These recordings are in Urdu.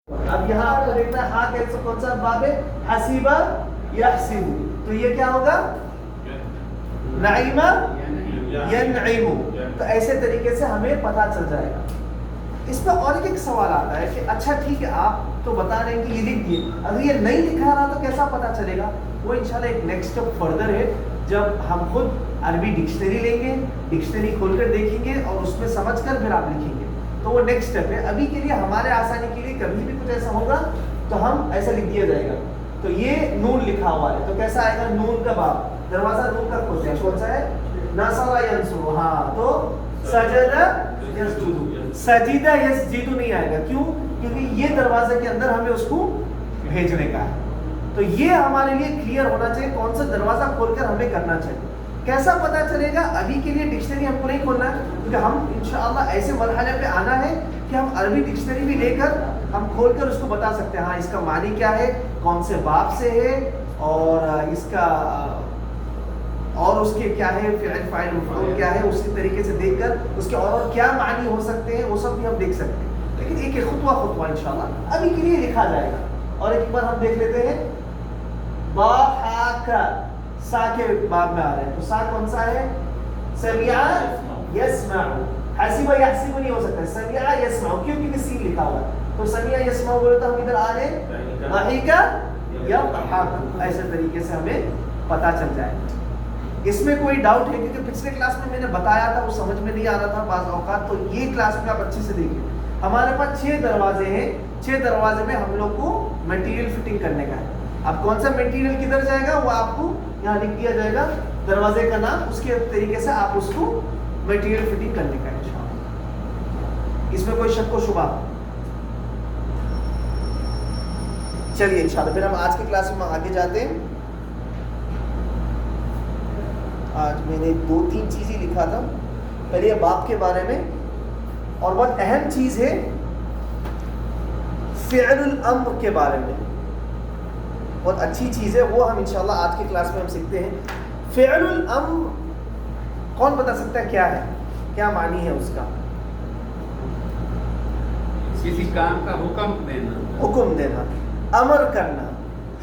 اب یہاں آپ کو دیکھنا ہے ہاں کیسے کون سا باب ہے؟ حسیبہ یحسب، تو یہ کیا ہوگا؟ نعیمہ ینعم، تو ایسے طریقے سے ہمیں پتہ چل جائے گا۔ اس میں اور ایک سوال آتا ہے کہ اچھا ٹھیک ہے آپ تو بتا رہے ہیں کہ یہ لکھ دیے، اگر یہ نہیں لکھا رہا تو کیسا پتہ چلے گا؟ وہ انشاءاللہ ایک نیکسٹ اسٹیپ فردر ہے، جب ہم خود عربی ڈکشنری لیں گے، ڈکشنری کھول کر دیکھیں گے اور اس میں سمجھ کر پھر آپ لکھیں گے، تو وہ نیکسٹ اسٹیپ ہے۔ ابھی کے لیے ہمارے آسانی کے لیے کبھی بھی کچھ ایسا ہوگا تو ہم ایسا لکھ دیا جائے گا، تو یہ نون لکھا ہوا ہے تو کیسا آئے گا؟ نون کا باب، دروازہ نون کا کھولتے ہیں، کون سا ہے؟ نصر ینصر، ہاں تو سجد یسجد، سجدہ یسجد نہیں آئے گا، کیوں؟ کیونکہ یہ دروازے کے اندر ہمیں اس کو بھیجنے کا ہے، تو یہ ہمارے لیے کلیئر ہونا چاہیے کون سا دروازہ کھول کر ہمیں کرنا چاہیے۔ کیسا پتہ چلے گا؟ ابھی کے لیے ڈکشنری ہم کو نہیں کھولنا ہے، کیونکہ ہم انشاءاللہ ایسے مرحلے پہ آنا ہے کہ ہم عربی ڈکشنری بھی لے کر ہم کھول کر اس کو بتا سکتے ہیں ہاں اس کا معنی کیا ہے، کون سے باب سے ہے، اور اس کا اور اس کے کیا ہے فعل فاعل مفعول کیا ہے، اسی طریقے سے دیکھ کر اس کے اور کیا معنی ہو سکتے ہیں وہ سب بھی ہم دیکھ سکتے ہیں، لیکن ایک خطوہ خطوہ انشاءاللہ ابھی کے لیے لکھا جائے گا۔ اور ایک بار ہم دیکھ لیتے ہیں ضحک، سا کے باب میں آ رہے ہیں، تو سا کون سا ہے؟ سمع یسمع، حسب یحسب نہیں ہو سکتا، سمع یسمع، کیوں؟ کیونکہ سین لکھا ہوا ہے، تو سمع یسمع بولے تو ہم ادھر آ رہے ہیں ضحک یضحک، ایسے طریقے سے ہمیں پتہ چل جائے۔ اس میں کوئی ڈاؤٹ ہے؟ کیونکہ پچھلے کلاس میں نے بتایا تھا وہ سمجھ میں نہیں آ رہا تھا بعض اوقات، تو یہ کلاس میں آپ اچھے سے دیکھیں۔ ہمارے پاس 6 دروازے ہیں، 6 دروازے میں ہم لوگ کو میٹیریل فٹنگ کرنے کا ہے۔ اب کون سا میٹیریل کدھر جائے گا وہ آپ کو یہاں لکھ دیا جائے گا، دروازے کا نام، اس کے طریقے سے آپ اس کو میٹیریل فٹنگ کرنے کا ہے انشاءاللہ۔ اس میں کوئی شک و شبہ؟ چلیے انشاءاللہ پھر ہم آج کی کلاس میں آگے جاتے ہیں۔ آج میں نے 2-3 چیز ہی لکھا تھا، پہلے یہ باب کے بارے میں، اور بہت اہم چیز ہے فعل الامر کے بارے میں، بہت اچھی چیز ہے، وہ ہم انشاءاللہ آج کی کلاس میں ہم سیکھتے ہیں۔ فعل الامر کون بتا سکتا ہے کیا ہے، کیا معنی ہے اس کا؟ کسی کام کا حکم دینا، حکم دینا، امر کرنا،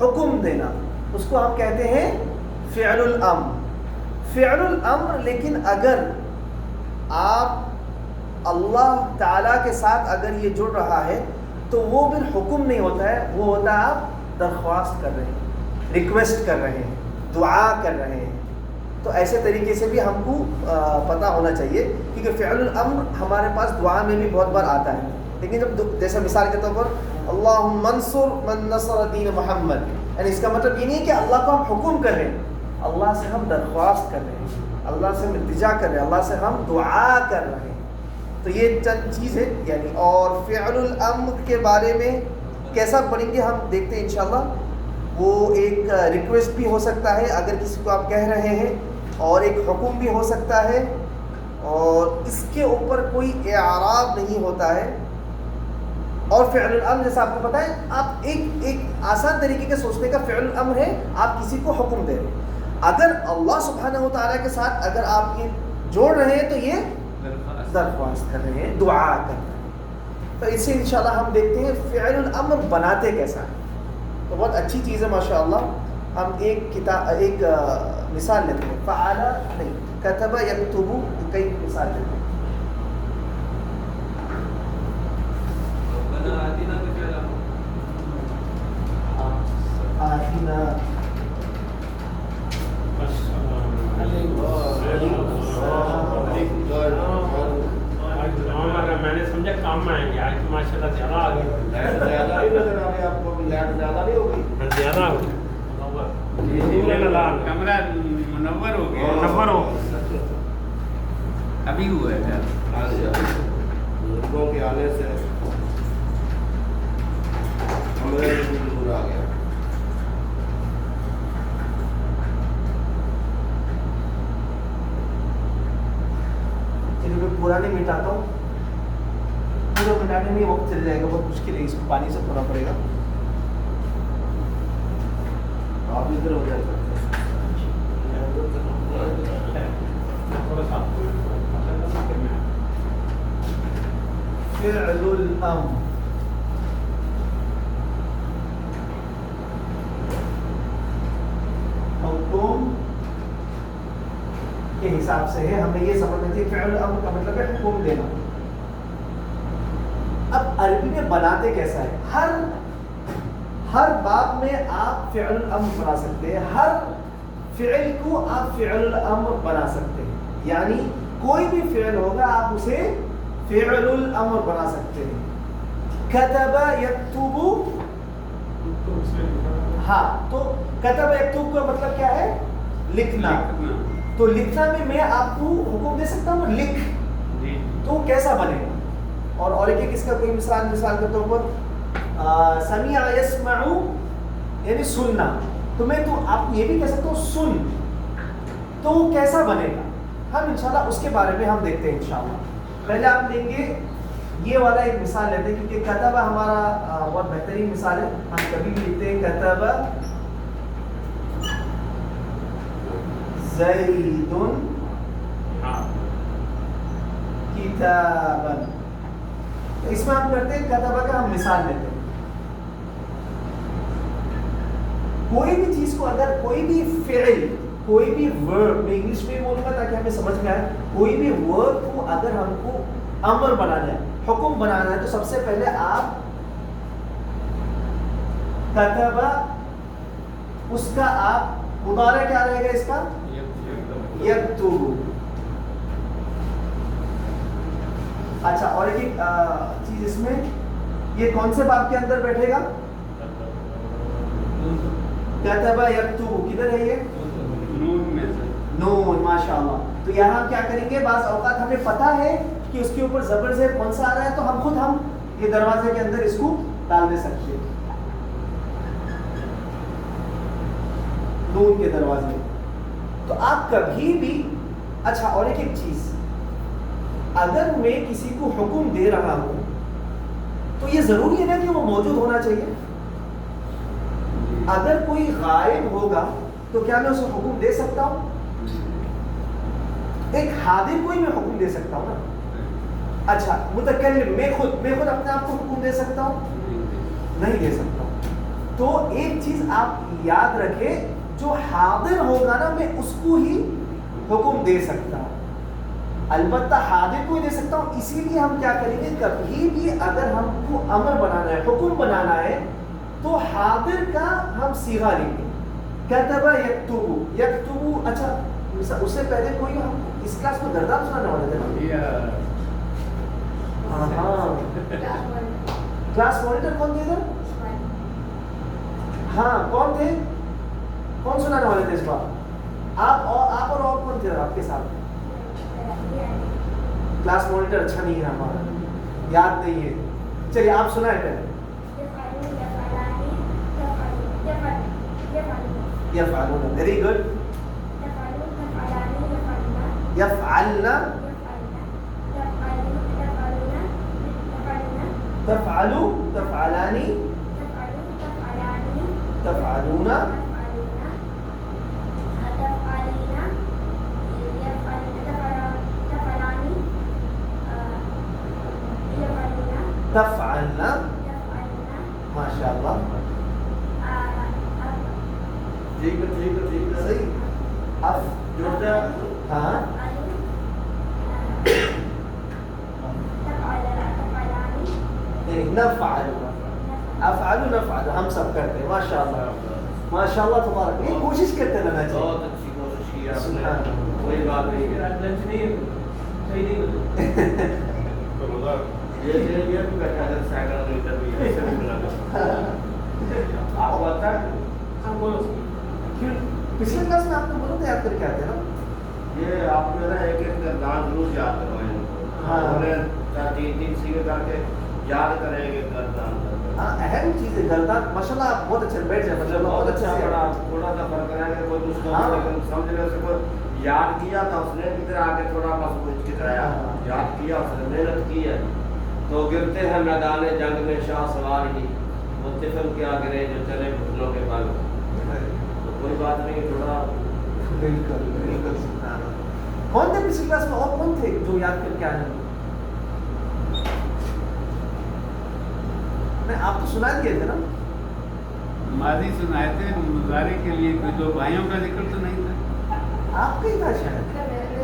حکم دینا، اس کو ہم کہتے ہیں فعل الامر۔ فعل الامر، لیکن اگر آپ اللہ تعالیٰ کے ساتھ اگر یہ جڑ رہا ہے تو وہ پھر حکم نہیں ہوتا ہے، وہ ہوتا ہے آپ درخواست کر رہے ہیں، ریکویسٹ کر رہے ہیں، دعا کر رہے ہیں، تو ایسے طریقے سے بھی ہم کو پتہ ہونا چاہیے، کیونکہ فعل الامر ہمارے پاس دعا میں بھی بہت بار آتا ہے، لیکن جب جیسے مثال کے طور پر اللہم انصر من نصر دین محمد، یعنی اس کا مطلب یہ نہیں ہے کہ اللہ کو ہم حکم کر رہے ہیں، اللہ سے ہم درخواست کر رہے ہیں، اللہ سے ہم التجا کر رہے ہیں، اللہ سے ہم دعا کر رہے ہیں، تو یہ چند چیز ہے یعنی۔ اور فعل الامر کے بارے میں کیسا پڑھیں گے ہم دیکھتے ہیں انشاءاللہ۔ وہ ایک ریکویسٹ بھی ہو سکتا ہے اگر کسی کو آپ کہہ رہے ہیں، اور ایک حکم بھی ہو سکتا ہے، اور اس کے اوپر کوئی اعراب نہیں ہوتا ہے۔ اور فعل الامر جیسا آپ کو پتہ ہے، آپ ایک آسان طریقے کے سوچنے کا فعل الامر ہے آپ کسی کو حکم دے رہے ہیں، اگر اللہ سبحانہ و تعالیٰ کے ساتھ اگر آپ یہ جوڑ رہے ہیں تو یہ درخواست کر رہے ہیں، دعا کر رہے ہیں، تو اس سے انشاءاللہ ہم دیکھتے ہیں فعل الامر بناتے کیسا ہے، تو بہت اچھی چیز ہے ماشاءاللہ۔ ہم ایک مثال لیتے ہیں، فعل نہیں، کتب یکتب، کئی مثال لیتے ہیں۔ میں نے سمجھا کام میں آئیں گے، آج ماشاء اللہ زیادہ آ گئی، زیادہ ہی نظر آ رہے آپ کو، لائٹ زیادہ نہیں ہوگی، زیادہ ہو کمرہ منور ہو گیا، نمبر ہو ابھی ہوا ہے بزرگوں کے آنے سے کمرے میں بھی نور آ گیا۔ چلیے میں پورا نہیں مٹاتا ہوں، پورا مٹانے میں وقت چل جائے گا، بہت مشکل ہے، اس کو پانی سے دھونا پڑے گا، آپ ادھر ہو جائے گا۔ فعل الامر، کے حساب سے ہے. ہمیں یہ سمجھنا چاہیے فعل الامر کا مطلب ہے حکم دینا. اب عربی میں بناتے کیسا ہے؟ ہر باب میں آپ فعل الامر بنا سکتے ہیں. ہر فعل کو آپ فعل الامر بنا سکتے ہیں. یعنی کوئی بھی فعل ہوگا آپ اسے فعل الامر بنا سکتے ہیں. کتب یکتب، ہاں تو کتب یکتب کا مطلب کیا ہے؟ لکھنا. تو لکھنا میں آپ کو حکم دے سکتا ہوں لکھ، تو کیسا بنے گا؟ اور ایک اس کا کوئی مثال کے طور پر سمع یسمع یعنی سننا، تو میں تو آپ یہ بھی کہہ سکتا ہوں سن، تو کیسا بنے گا؟ ہم انشاءاللہ اس کے بارے میں ہم دیکھتے ہیں انشاءاللہ. پہلے آپ لیں گے یہ والا ایک مثال لیتے ہیں کیونکہ کتب ہمارا بہت بہترین مثال ہے. ہم کبھی بھی لکھتے ہیں کتب زید کتابا، اس میں ہم کرتے ہیں کتب کا ہم مثال لیتے ہیں. کوئی بھی چیز کو اگر کوئی بھی فعل، کوئی بھی ورب، میں انگلش میں بولوں گا تاکہ ہمیں سمجھ میں آئے، کوئی بھی ورب کو اگر ہم کو امر بنانا ہے، حکم بنانا ہے، تو سب سے پہلے آپ کتبہ، اس کا آپ مضارع کیا رہے گا اس کا؟ یکتب. اچھا اور ایک چیز اس میں، یہ کون سے باب کے اندر بیٹھے گا؟ کتبہ یکتب، کدھر ہے یہ؟ نون میں سے. نون، ماشاءاللہ. تو یہاں کیا کریں گے، بعض اوقات ہمیں پتہ ہے کہ اس کے اوپر زبر سے کون سا آ رہا ہے، تو ہم خود یہ دروازے کے اندر اس کو ڈال دے سکتے ہیں نون کے دروازے. تو آپ کبھی بھی، اچھا اور ایک چیز، اگر میں کسی کو حکم دے رہا ہوں تو یہ ضروری ہے نا کہ وہ موجود ہونا چاہیے. اگر کوئی غائب ہوگا تو کیا میں اسے حکم دے سکتا ہوں؟ ایک حاضر کو ہی میں حکم دے سکتا ہوں نا. اچھا متکلم، میں خود اپنے آپ کو حکم دے سکتا ہوں؟ نہیں دے سکتا ہوں. تو ایک چیز آپ یاد رکھیں، جو حاضر ہوگا نا میں اس کو ہی حکم دے سکتا ہوں. البتہ حاضر کو ہی دے سکتا ہوں. اسی لیے ہم کیا کریں گے، کبھی بھی اگر ہم کو امر بنانا ہے، حکم بنانا ہے، تو حاضر کا ہم صیغہ لیں گے. کتب یکتب، یکتب. اچھا اس سے پہلے کوئی ہم اس کلاس میں گرداب سنانے والے تھے نا؟ ہاں کلاس مانیٹر کون تھے ادھر؟ ہاں کون تھے؟ کون سنانے والے تھے اس بار؟ آپ اور کون تھے آپ کے ساتھ؟ کلاس مانیٹر اچھا نہیں ہے ہمارا، یاد نہیں ہے. چلیے آپ سنائیں پہلے. یفعلون، ویری گڈ. یفعلنا، تفعلو، تفعلانی، تفعلون، تفعلنا، ماشاء اللہ. ٹھیک ہے صحیح. اف جوڑ دیں. ہاں نفعل، افعل نفعل، ہم سب کرتے ہیں. ماشاء اللہ ماشاء اللہ تبارک. یہ کوشش کرتے رہنا چاہیے. بہت اچھی کوشش کی آپ نے، کوئی بات نہیں. یہ بھی بیٹھا ہے سائیکل ریٹر بھی ہے، ایسے بھی ملا آپ کو آتا ہے. پچھلے کلاس میں آپ نے بولو تو یاد کر کے آتے ہیں نا. یہ آپ نے نا ایک گردان ضرور یاد کروائیں. ہاں 3 سیگے کر کے یاد کریں گے گردان. ہاں اہم چیز ہے گردان. ماشاء اللہ آپ بہت اچھے بیٹھ جائیں. مطلب بہت اچھا بڑا تھوڑا سا فرق کریں گے. کوئی اس کو سمجھنے سے کوئی یاد کیا تھا اس نے بھی آگے تھوڑا بس پوچھ کے کرایا. یاد کیا اس نے، محنت کی ہے. تو گرتے ہیں میدان جنگ میں شاہ سوار ہی، وہ طفل کیا گرے جو چلے گھٹنوں کے بل. تو کوئی بات نہیں، تھوڑا بالکل بالکل. کون تھے پچھلی کلاس میں اور کون تھے جو یاد کر کے آنے؟ میں آپ کو سنا دیے تھے نا. ماضی سنائے تھے، مظاہرے کے لیے کوئی دو بھائیوں کا ذکر تو نہیں تھا. آپ کا ہی تھا شاید.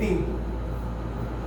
3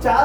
4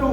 2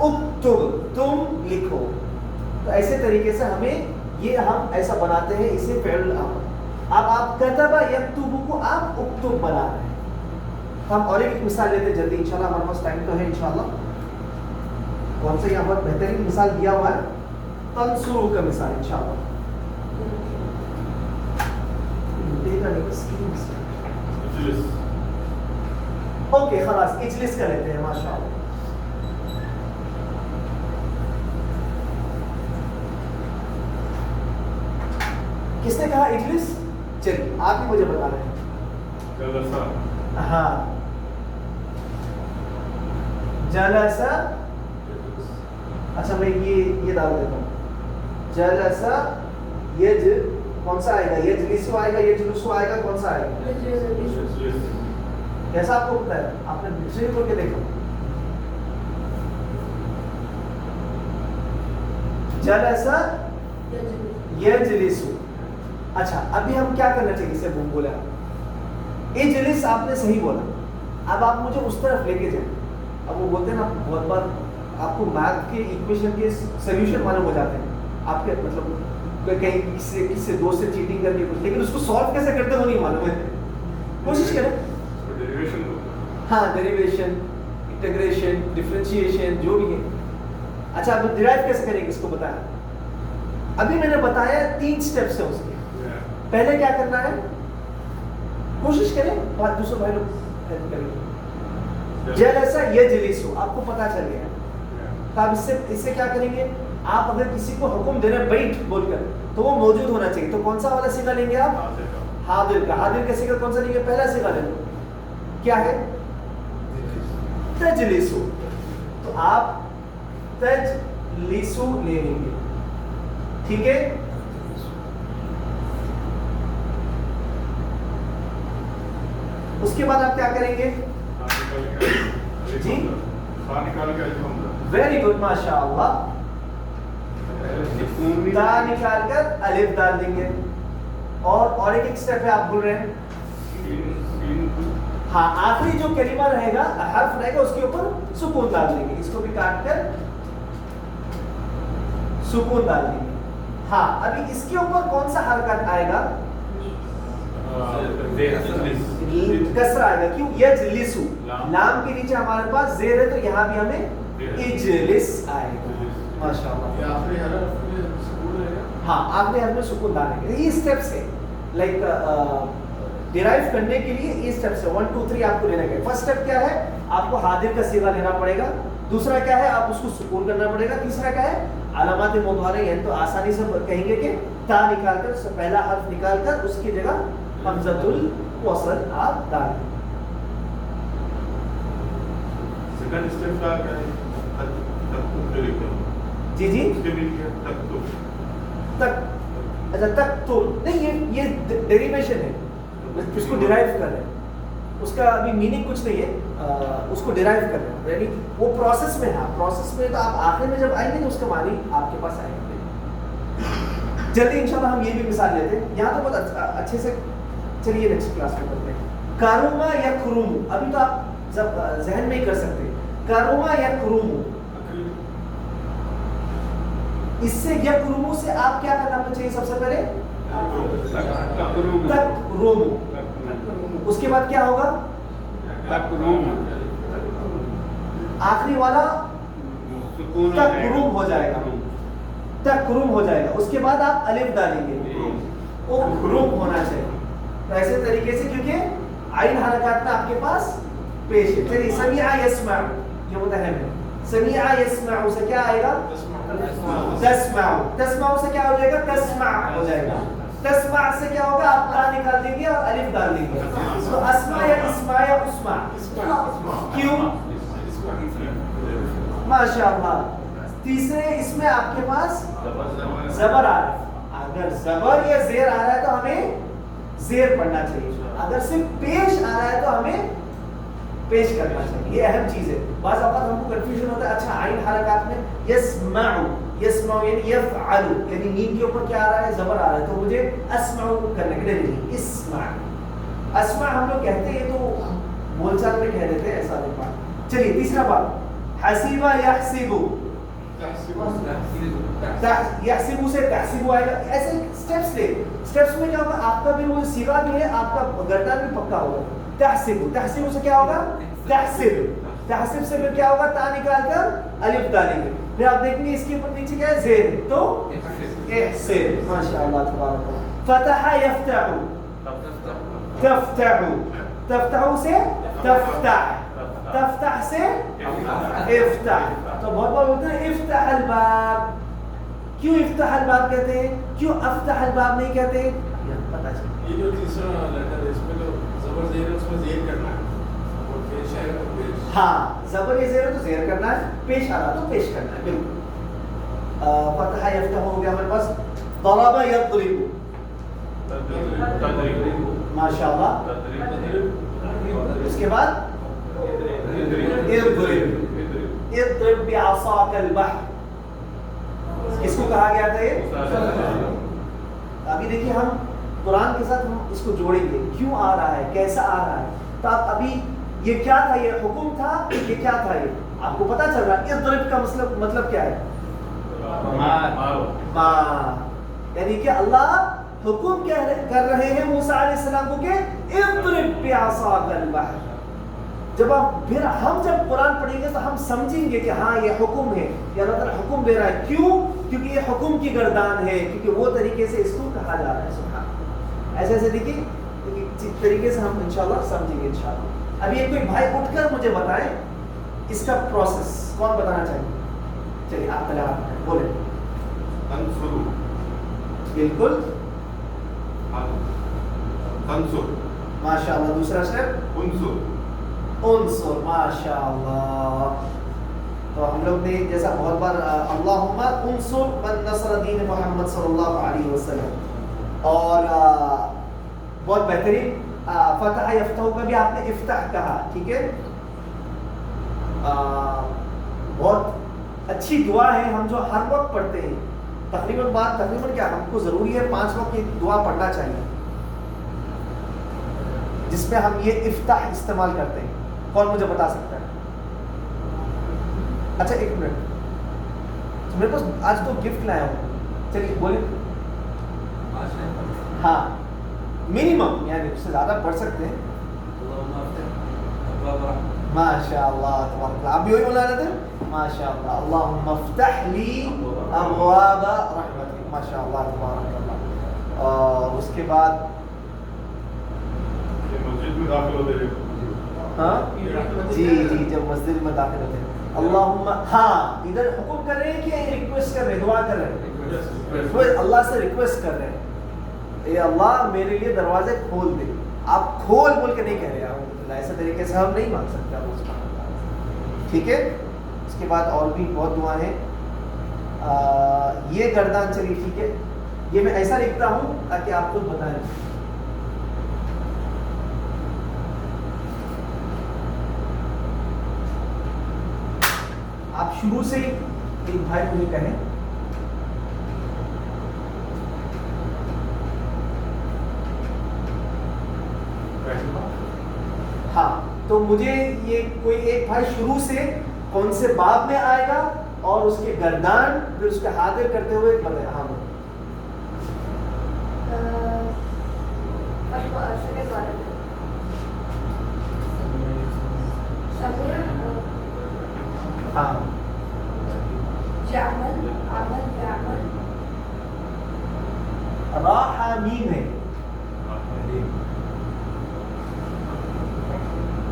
اکتب تم لکھو. تو ایسے طریقے سے ہمیں یہ ہم ایسا بناتے ہیں اسے فعل الامر. اب آپ کتب یکتب کو آپ اکتب بنا رہے ہیں. ہم اور ایک مثال لیتے ہیں جلدی انشاءاللہ, ہمارے پاس ٹائم تو ہے انشاءاللہ. کون سا یہاں پر بہترین مثال دیا ہوا ہے, تنصرو کا مثال انشاءاللہ. اوکے خلاص اجلس کا لیتے ہیں ماشاءاللہ. کس نے کہا اجلس؟ چلیے آپ ہی مجھے بتا رہے ہیں. ہاں جلسہ. اچھا میں یہ ڈال دیتا ہوں. جلسہ یج کون سا آئے گا؟ یجلسو آئے گا, یجلسو آئے گا, کون سا آئے گا؟ کیسا آپ کو پتا ہے؟ آپ نے ڈکشنری کھول کے دیکھا. جلسہ یجلسو. اچھا ابھی ہم کیا کرنا چاہیے اسے بولا اجلس آپ نے صحیح بولا. اب آپ مجھے اس طرف لے کے جائیں. اب وہ بولتے ہیں نا بہت بار آپ کو میتھ کے ایکویشن کے سولوشن معلوم ہو جاتے ہیں. آپ کے مطلب کہیں کسی سے دوست سے چیٹنگ کر کے کچھ, لیکن اس کو سالو کیسے کرتے وہ نہیں معلوم ہے. کوشش کریں. ہاں ڈیریویشن, انٹیگریشن, ڈفرینشیشن جو بھی ہے. اچھا اب ڈرائیو کیسے کریں گے اس کو بتایا. ابھی میں نے بتایا 3 سٹیپس ہیں اس کے. پہلے کیا کرنا ہے, کوشش کریں بات دوسرے بھائی لوگ ہیلپ کریں. جلسہ یجلسو آپ کو پتا چل گیا. تو آپ اس سے کیا کریں گے, آپ اگر کسی کو حکم دے رہے ہیں بیٹھ بول کر تو وہ موجود ہونا چاہیے. تو کون سا والا صیغہ لیں گے آپ؟ حاضر کا. حاضر کا صیغہ کون سا لیں گے؟ پہلا صیغہ لیں گے. کیا ہے؟ تجلسو. تو آپ تجلسو لے لیں گے. ٹھیک ہے. اس کے بعد آپ کیا کریں گے؟ جی ویری گڈ ماشاء اللہ. تا نکال کر الف ڈال دیں گے. اور ایک اسٹیپ ہے آپ بول رہے ہیں. ہاں آخری جو کلمہ رہے گا حرف رہے گا اس کے اوپر سکون ڈال دیں گے. اس کو بھی کاٹ کر سکون ڈال دیں گے. ہاں ابھی اس کے اوپر کون سا حرکت آئے گا؟ کسرہ آئے گا. کیوں؟ یجلسو. لام کے نیچے ہمارے پاس زیر ہے تو یہاں بھی ہمیں اجلس آئے گا. ماشاءاللہ. ہاں آخری حرف میں سکون ڈالیں گے. یہ اسٹیپس ہے لائک ڈیرائیو کرنے کے لیے. یہ اسٹیپس ہے 1 2 3 آپ کو لینا ہے. فرسٹ اسٹیپ کیا ہے؟ آپ کو حاضر کا صیغہ لینا پڑے گا. دوسرا کیا ہے؟ آپ اس کو سکون کرنا پڑے گا. تیسرا کیا ہے؟ علامات مضارع یعنی تو آسانی سے کہیں گے کہ تا نکال کر پہلا حرف نکال کر اس کی جگہ حمزۃ الوصل آپ ڈال دیں. سیکنڈ اسٹیپ کا کیا ہے؟ جی جی تک. اچھا تک تو نہیں, یہ ڈیریویشن ہے. اس کو ڈیرائیو کر رہے ہیں. اس کا ابھی میننگ کچھ نہیں ہے. اس کو ڈیرائیو کر رہے ہیں یعنی وہ پروسیس میں ہے. پروسیس میں تو آپ آخر میں جب آئیں گے تو اس کا معنی آپ کے پاس آئیں گے. جلدی انشاءاللہ ہم یہ بھی مثال لیتے ہیں. یہاں تو بہت اچھے سے چلیے نیکسٹ کلاس میں کرتے ہیں. کروما یا کرومو. ابھی تو آپ ذہن میں ہی کر سکتے. کروما یا کرومو. اس سے یا کرومو سے آپ کیا کرنا چاہیے؟ سب سے پہلے تک رومو. اس کے بعد کیا ہوگا؟ آخری والا تک روم ہو جائے گا. تک روم ہو جائے گا. اس کے بعد آپ الف ڈالیں گے. روم ہونا چاہیے. تو ایسے طریقے سے کیونکہ عین حرکات میں آپ کے پاس پیش ہے. چلیے سمیع یسمع یہ متہم ہے. سمیع یسمع سے کیا آئے گا؟ تسمع. تسمع سے کیا ہو جائے گا؟ تسمع ہو جائے گا. تسمع سے کیا ہوگا؟ آپ تا نکال دیں گے اور الف ڈال دیں گے. تو اسمع یا اسمع یا اسمع. کیوں؟ ماشاءاللہ. تیسرے اس میں آپ کے پاس زبر آ رہا ہے. اگر زبر یا زیر آ رہا ہے تو ہمیں زیر پڑھنا چاہیے. اگر صرف پیش آ رہا ہے تو ہمیں پیش کرنا چاہیے. یہ اہم چیز ہے. بعض اوقات ہم کو کنفیوژن ہوتا ہے. اچھا عین حرکات میں یسمع یسمع یعنی یفعل یعنی نیم کے اوپر کیا آ رہا ہے؟ زبر آ رہا ہے. تو مجھے اسمع کرنے کے لیے نہیں اسمع. اسمع ہم لوگ کہتے ہیں تو بول چال میں کہہ دیتے ہیں ایسا نہیں بات. چلیے تیسرا بات حسیبہ یحسبو، یحسبو سے تحسبو آئے گا. ایسے اسٹیپس لے. اسٹیپس میں کیا ہوگا؟ آپ کا بھی وہ صیغہ بھی ہے، آپ کا گردان بھی پکا ہوگا. تحسبو، تحسبو سے کیا ہوگا؟ تحسب. تحسب سے پھر کیا ہوگا؟ تا نکال کر الف ڈالیں گے. پھر آپ دیکھیں گے اس کے اوپر نیچے کیا ہے؟ زیر. تو احسب. ماشاء اللہ تبارک اللہ. فتح یفتح، تفتح، تفتح سے تفتح، تفتح سے افتح. تو بہت بار بولتے ہیں افتح الباب. کیوں افتح الباب کہتے ہیں؟ کیوں افتح الباب نہیں کہتے؟ پتہ چلے. یہ جو تیسرا لیٹر ہے اس میں جو زبر زیر ہے اس میں زیر کرنا ہے اور پیش ہے پیش. ہاں زبر یہ زیر ہے تو زیر کرنا ہے، پیش آ رہا تو پیش کرنا ہے. بالکل. فتح یفتح ہو گیا ہمارے پاس. ضرب یضرب، ماشاء اللہ. اس کے بعد اضرب، اضرب بعصاک البحر. کس کو کہا گیا تھا یہ؟ ابھی دیکھیے ہم قرآن کے ساتھ ہم اس کو جوڑیں گے، کیوں آ رہا ہے، کیسا آ رہا ہے. تو آپ ابھی یہ کیا تھا؟ یہ حکم تھا، یہ کیا تھا؟ یہ آپ کو پتا چل رہا ہے. اضرب کا مطلب کیا ہے؟ یعنی کہ اللہ حکم کر رہے ہیں موسیٰ علیہ السلام کو کہ اضرب بعصاک البحر. جب پھر ہم جب قرآن پڑھیں گے تو ہم سمجھیں گے کہ ہاں یہ حکم ہے، یا اللہ تعالیٰ حکم دے رہا ہے. کیوں؟ کیونکہ یہ حکم کی گردان ہے، کیونکہ وہ طریقے سے اس کو کہا جا رہا ہے. سبحان. ایسے ایسے دیکھیے جس طریقے سے ہم انشاءاللہ سمجھیں گے انشاءاللہ. ابھی ایک کوئی بھائی اٹھ کر مجھے بتائیں اس کا پروسیس. کون بتانا چاہیے؟ چلیے آپ پہلے آپ بولیں. تنصر، بالکل. تنصر، ماشاء اللہ. دوسرا اسٹیپ انصر، انصر. ماشاء اللہ. تو ہم لوگ نے جیسا بہت بار اللہم انصر من نصر دین محمد صلی اللہ علیہ وسلم. اور بہت بہترین فتح یفتح کا بھی آپ نے افتح کہا. ٹھیک ہے، بہت اچھی دعا ہے ہم جو ہر وقت پڑھتے ہیں. تقریباً کیا ہم کو ضروری ہے 5 وقت کی دعا پڑھنا چاہیے جس میں ہم یہ افتح استعمال کرتے ہیں. کون مجھے بتا سکتا ہے؟ اچھا ایک منٹ، میرے پاس آج تو گفٹ لایا ہوں. چلیے بولیے. ہاں منیمم، یعنی اس سے زیادہ پڑھ سکتے ہیں. ماشاء اللہ تبارک اللہ. آپ بھی وہی بولا رہے تھے. ماشاء اللہ. اللہم افتح لی ابواب رحمتک. ماشاء اللہ تبارک اللہ. اور اس کے بعد مسجد میں داخل ہوتے ہیں. ہاں جی جب مسجد میں داخل ہوتے ہیں اللہم. ہاں ادھر حکم کر رہے ہیں کہ ریکویسٹ کر رہے ہیں، دعا کر رہے ہیں، اللہ سے ریکویسٹ کر رہے ہیں اے اللہ میرے لیے دروازے کھول دے. آپ کھول بول کے نہیں کہہ رہے ہیں. ایسے طریقے سے ہم نہیں مانگ سکتے اللہ سبحانہ و تعالیٰ. ٹھیک ہے. اس کے بعد اور بھی بہت دعا ہیں. یہ گردان چلی. ٹھیک ہے، یہ میں ایسا لکھتا ہوں تاکہ آپ خود بتائیں. آپ شروع سے ایک بھائی مجھے کہیں ہاں، تو مجھے یہ کوئی ایک بھائی شروع سے کون سے باب میں آئے گا اور اس کے گردان پھر اس کے حاضر کرتے ہوئے بتائیں. ہاں ہاں راح میم ہے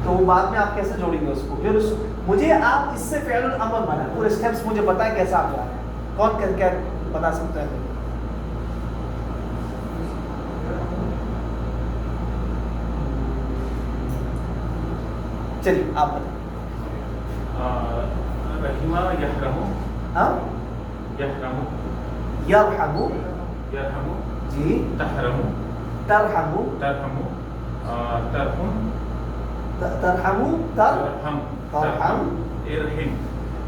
تو وہ بعد میں آپ کیسے جوڑیں گے اس کو؟ پھر مجھے آپ اس سے فعل الامر بنا پورے اسٹیپس مجھے بتائیں کیسا آپ جا رہے ہیں. کون کیا بتا سکتا ہے؟ چلیے آپ بتائیں. رحمہ یحرمو. ہاں یحرمو. یرحمو. یرحمو. جی. تحرمو. ترحمو. ترحمو. ترحم. ترحمو. ترحم. ترحم. ارحم.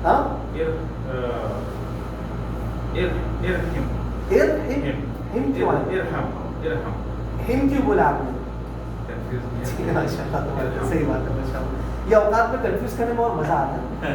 ہاں ارحم. ارحم. ہم کیوں آئے؟ ارحم. ارحم. ہم کیوں بولا آپ نے؟ کنفیوز ماشاء اللہ صحیح بات ہے. ماشاء اللہ یہ اوقات میں کنفیوز کرنے میں اور مزہ آتا ہے.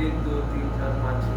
1 2 3 4 5 6।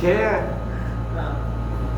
6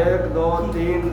1 2 3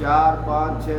4 5 6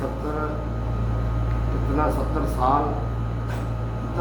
70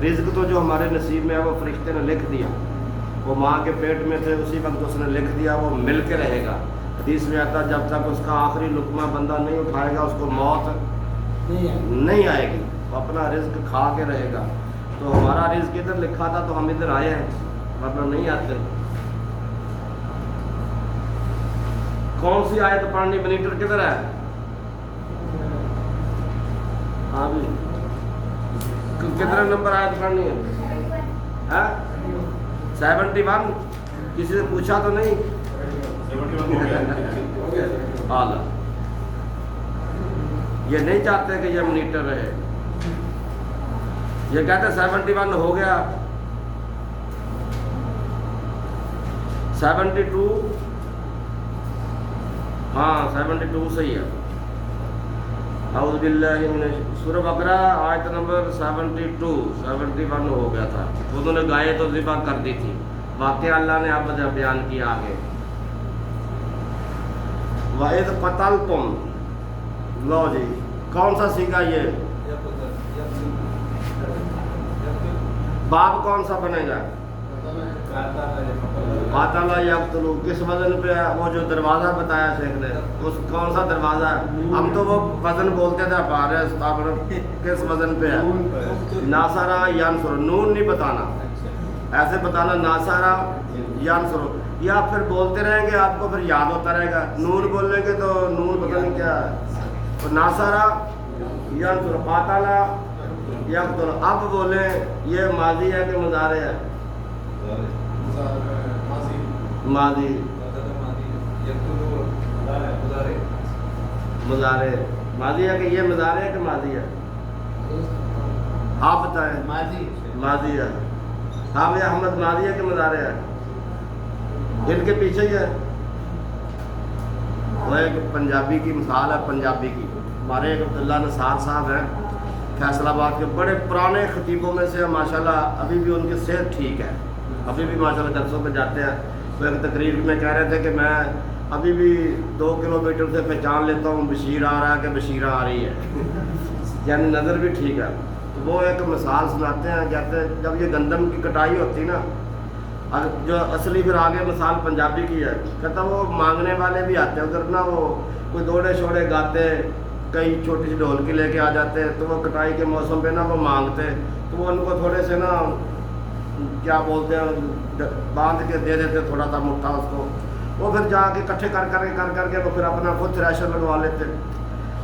رزق تو جو ہمارے نصیب میں ہے وہ فرشتے نے لکھ دیا، وہ ماں کے پیٹ میں تھے اسی وقت اس نے لکھ دیا، وہ مل کے رہے گا۔ حدیث میں آتا جب تک اس کا آخری لقمہ بندہ نہیں اٹھائے گا اس کو موت نہیں آئے گی، وہ اپنا رزق کھا کے رہے گا۔ تو ہمارا رزق ادھر لکھا تھا تو ہم ادھر آئے ہیں، ورنہ نہیں آتے۔ کون سی آیت پڑھنی؟ منیٹر کدھر ہے؟ ہاں بھی کتنا نمبر آیت پڑھنی ہے؟ 71؟ کسی سے پوچھا تو نہیں؟ اعلیٰ یہ نہیں چاہتے کہ یہ منیٹر رہے، یہ کہتے 71 ہو گیا، 72 ہاں 72 صحیح ہے۔ اعوذ باللہ من سورہ بقرہ آیت نمبر 71 ہو گیا تھا۔ انہوں نے گائے تو ذبح کر دی تھی، واقعہ اللہ نے اب بیان کیا آگے۔ وَإِذْ قَتَلْتُمْ، لو جی کون سا سیکھا یہ؟ باب کون سا بنے گا؟ قاتل یقتل، کس وزن پہ ہے؟ وہ جو دروازہ بتایا شیخ نے، اس کون سا دروازہ ہے؟ ہم تو وہ وزن بولتے تھے پارے، کس وزن پہ ہے؟ ناصرہ ینصر، نون نہیں بتانا، ایسے بتانا ناصرہ ینصر، یا پھر بولتے رہیں گے آپ کو پھر یاد ہوتا رہے گا، نون بولیں گے تو نون پتہ نہیں کیا ہے، ناصرہ ینصر، قاتل یقتل۔ اب بولیں یہ ماضی ہے کہ مضارع ہے؟ ماضی، مضارع، ماضی ہے کہ یہ مضارع ہے کہ ماضی ہے؟ آپ بتائیں۔ ماضی ہے۔ ہاں بھائی احمد، ماضی ہے کہ مضارع ہے؟ ان کے پیچھے ہی ہے۔ وہ ایک پنجابی کی مثال ہے، پنجابی کی، ہمارے ایک عبداللہ نثار صاحب ہیں فیصل آباد کے، بڑے پرانے خطیبوں میں سے، ماشاءاللہ ابھی بھی ان کی صحت ٹھیک ہے، ابھی بھی ماشاءاللہ جلسوں پہ جاتے ہیں۔ تو ایک تقریر میں کہہ رہے تھے کہ میں ابھی بھی 2 کلومیٹر سے پہچان لیتا ہوں بشیر آ رہا ہے کہ بشیرہ آ رہی ہے، یعنی نظر بھی ٹھیک ہے۔ تو وہ ایک مثال سناتے ہیں، کہتے ہیں جب یہ گندم کی کٹائی ہوتی نا، جو اصلی پھر آگے مثال پنجابی کی ہے، کہتا وہ مانگنے والے بھی آتے ہیں ادھر نا، وہ کوئی دوڑے شوڑے گاتے، کئی چھوٹی سی ڈھولکی لے کے آ جاتے ہیں، تو وہ کٹائی کے موسم پہ نا وہ مانگتے، تو وہ ان کو تھوڑے سے نا کیا بولتے ہیں باندھ کے دے دیتے تھوڑا سا مٹھا اس کو، وہ پھر جا کے اکٹھے کر کے وہ پھر اپنا خود تھریشر لگوا لیتے۔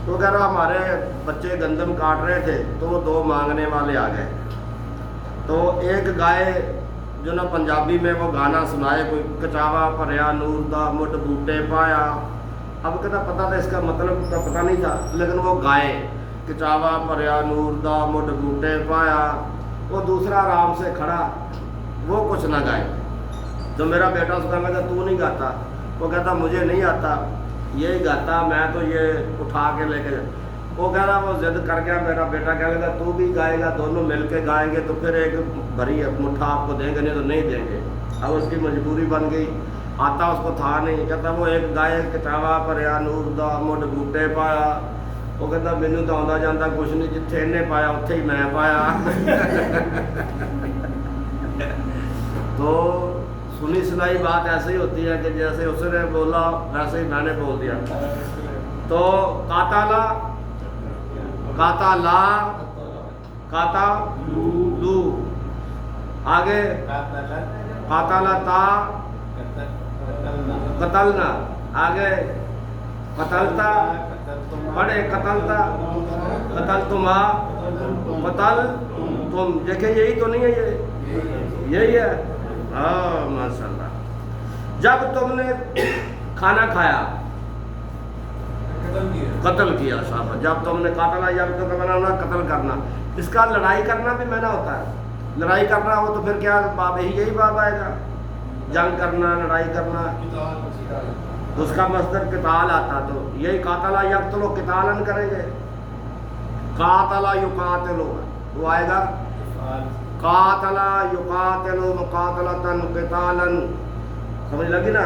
تو کہہ رہا ہمارے بچے گندم کاٹ رہے تھے تو وہ 2 مانگنے والے آ گئے، تو ایک گائے جو نا پنجابی میں وہ گانا سنائے، کوئی کچاوا پھریا نور دا مڈ بوٹے پایا، اب کہتا پتہ تھا اس کا مطلب کا پتہ نہیں تھا، لیکن وہ گائے کچاوا پھریا نور دا مڈ بوٹے پایا، وہ دوسرا آرام سے کھڑا، وہ کچھ نہ گائے۔ تو میرا بیٹا اس کا کہتا تو نہیں گاتا؟ وہ کہتا مجھے نہیں آتا، یہی گاتا میں تو یہ اٹھا کے لے کے جا۔ وہ کہہ رہا وہ ضد کر گیا، میرا بیٹا کہہ لگا تو بھی گائے گا، دونوں مل کے گائیں گے تو پھر ایک بھری مٹھا آپ کو دیں گے، نہیں تو نہیں دیں گے۔ اب اس کی مجبوری بن گئی، آتا اس کو تھا نہیں، کہتا وہ ایک گائے کچاوا پھریا نور دا مڈ بوٹے پایا، وہ کہتا مینوں تو آਉਂدا جاندا کچھ نہیں، جتھے انہیں پایا اتھے ہی میں پایا۔ تو سنی سنائی بات ایسے ہی ہوتی ہے کہ جیسے اس نے بولا ویسے ہی میں نے بول دیا۔ تو قاتلا قاتلو، آگے قاتلتا قتلنا، آگے قتلتا، پڑھے قتلتا قتلتما قتل تم، دیکھیں یہی تو نہیں ہے، یہی ہے۔ ہاں ماشاء اللہ۔ جب تم نے کھانا کھایا، قتل کیا، صاحب جب تم نے قاتل، جب تو بنانا قتل کرنا، اس کا لڑائی کرنا بھی میں نہ ہوتا ہے، لڑائی کرنا ہو تو پھر کیا باب یہی باب آئے گا، جنگ کرنا، لڑائی کرنا، اس کا مصدر قتال آتا، تو یہی قاتل یقتلو قتالن کریں گے، قاتل یقاتلو وہ آئے گا، قاتل یقاتلو مقاتلتن قتالن، سمجھ لگی نا؟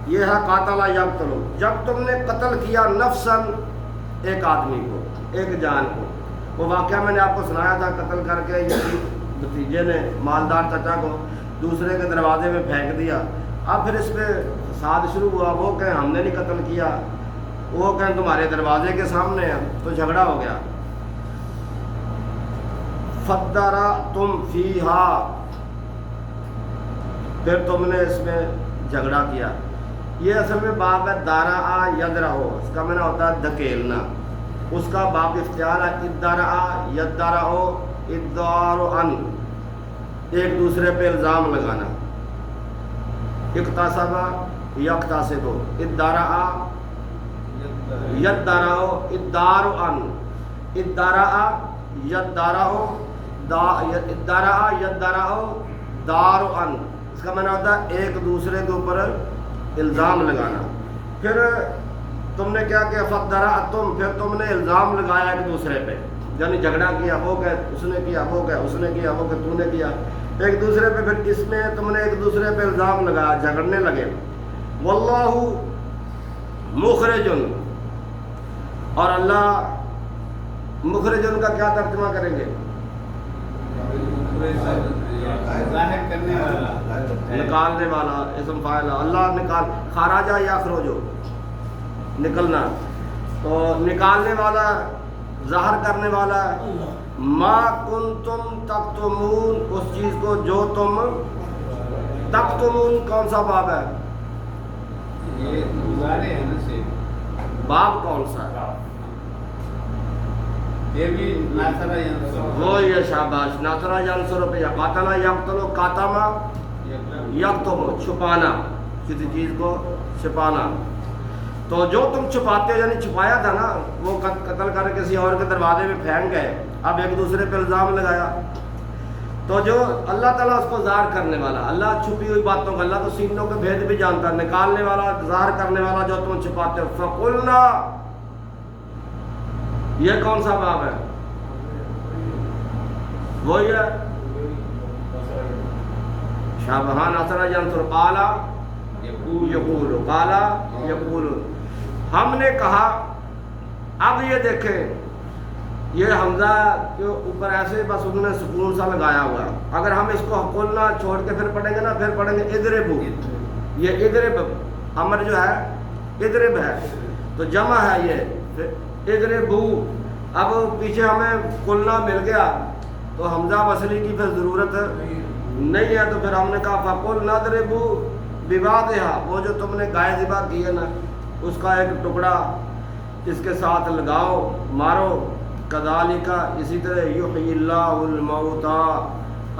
یہ ہے قاتل یقتلو۔ جب تم نے قتل کیا نفسن، ایک آدمی کو، ایک جان کو، وہ واقعہ میں نے آپ کو سنایا تھا، قتل کر کے بھتیجے نے مالدار چچا کو دوسرے کے دروازے میں پھینک دیا. اب پھر اس پہ فساد شروع ہوا. وہ کہیں ہم نے نہیں قتل کیا، وہ کہیں تمہارے دروازے کے سامنے ہے، تو جھگڑا ہو گیا. فَدَّرَأْتُمْ فِيهَا، پھر تم نے اس میں جھگڑا کیا. یہ اصل میں باب ہے دارا یدرا، اس کا معنی ہوتا ہے دھکیلنا. اس کا باب اختیار ہے ادارا یدارا، ادار ان، ایک دوسرے پہ الزام لگانا. اقتصاب یقتصب، ادارا یدارا، ادار ان، ادارا یدارا، ادارا یدارا، دار ان. اس کا معنی ہوتا ہے ایک دوسرے کے اوپر الزام لگانا. پھر تم نے کیا کیا؟ فَدَّرَأْتُمْ، پھر تم نے الزام لگایا ایک دوسرے پہ، یعنی جھگڑا کیا. وہ کہ اس نے کیا، وہ کہ اس نے کیا، وہ کہ تو نے کیا، ایک دوسرے پہ. پھر اس میں تم نے ایک دوسرے پہ الزام لگایا، جھگڑنے لگے. واللہ مخرجن، اور اللہ مخرجن کا کیا ترجمہ کریں گے؟ ظاہر کرنے والا، نکالنے والا، اسم فاعل. اللہ نکال، خراجہ یا خروجو، نکلنا. تو نکالنے والا، ظاہر کرنے والا. ما کنتم تکتمون، اس چیز کو جو تم تکتمون. کون سا باب ہے؟ یہ گزارے ہیں نا سے، باب کون سا ہے؟ یہ بھی ناصرہ ینصر، وہ یہ شاباش، ناصرہ ینصر پہ، قاتل یقتل، کاتما یکتم، چھپانا، کسی چیز کو چھپانا. تو جو تم چھپاتے ہو، یعنی چھپایا تھا نا، وہ قتل کر کسی اور کے دروازے میں پھینک گئے، اب ایک دوسرے پہ الزام لگایا. تو جو اللہ تعالیٰ اس کو ظاہر کرنے والا، اللہ چھپی ہوئی باتوں کا، اللہ تو سینوں کے بھید بھی جانتا ہے. نکالنے والا، ظاہر کرنے والا جو تم چھپاتے ہو. فَقُلْنَا، یہ کون سا باب ہے؟ وہی ہے شابہان اثر ینصر. قالا یقول، قالا یقول. ہم نے کہا. اب یہ دیکھیں، یہ حمزہ کے اوپر ایسے بس انہوں نے سکون سا لگایا ہوا. اگر ہم اس کو قلنا چھوڑ کے پھر پڑھیں گے نا، پھر پڑھیں گے اضربوا. یہ اضرب امر جو ہے اضرب ہے، تو جمع ہے یہ اضربوا. اب پیچھے ہمیں قلنا مل گیا تو حمزہ وصلی کی پھر ضرورت نہیں ہے. تو پھر ہم نے کہا فَقُلْ نَضْرِبُوا بِبَعْضِهَا، وہ جو تم نے گائے ذبح کی ہے نا، اس کا ایک ٹکڑا اس کے ساتھ لگاؤ، مارو. کذالک، اسی طرح یحیی اللہ الموتى،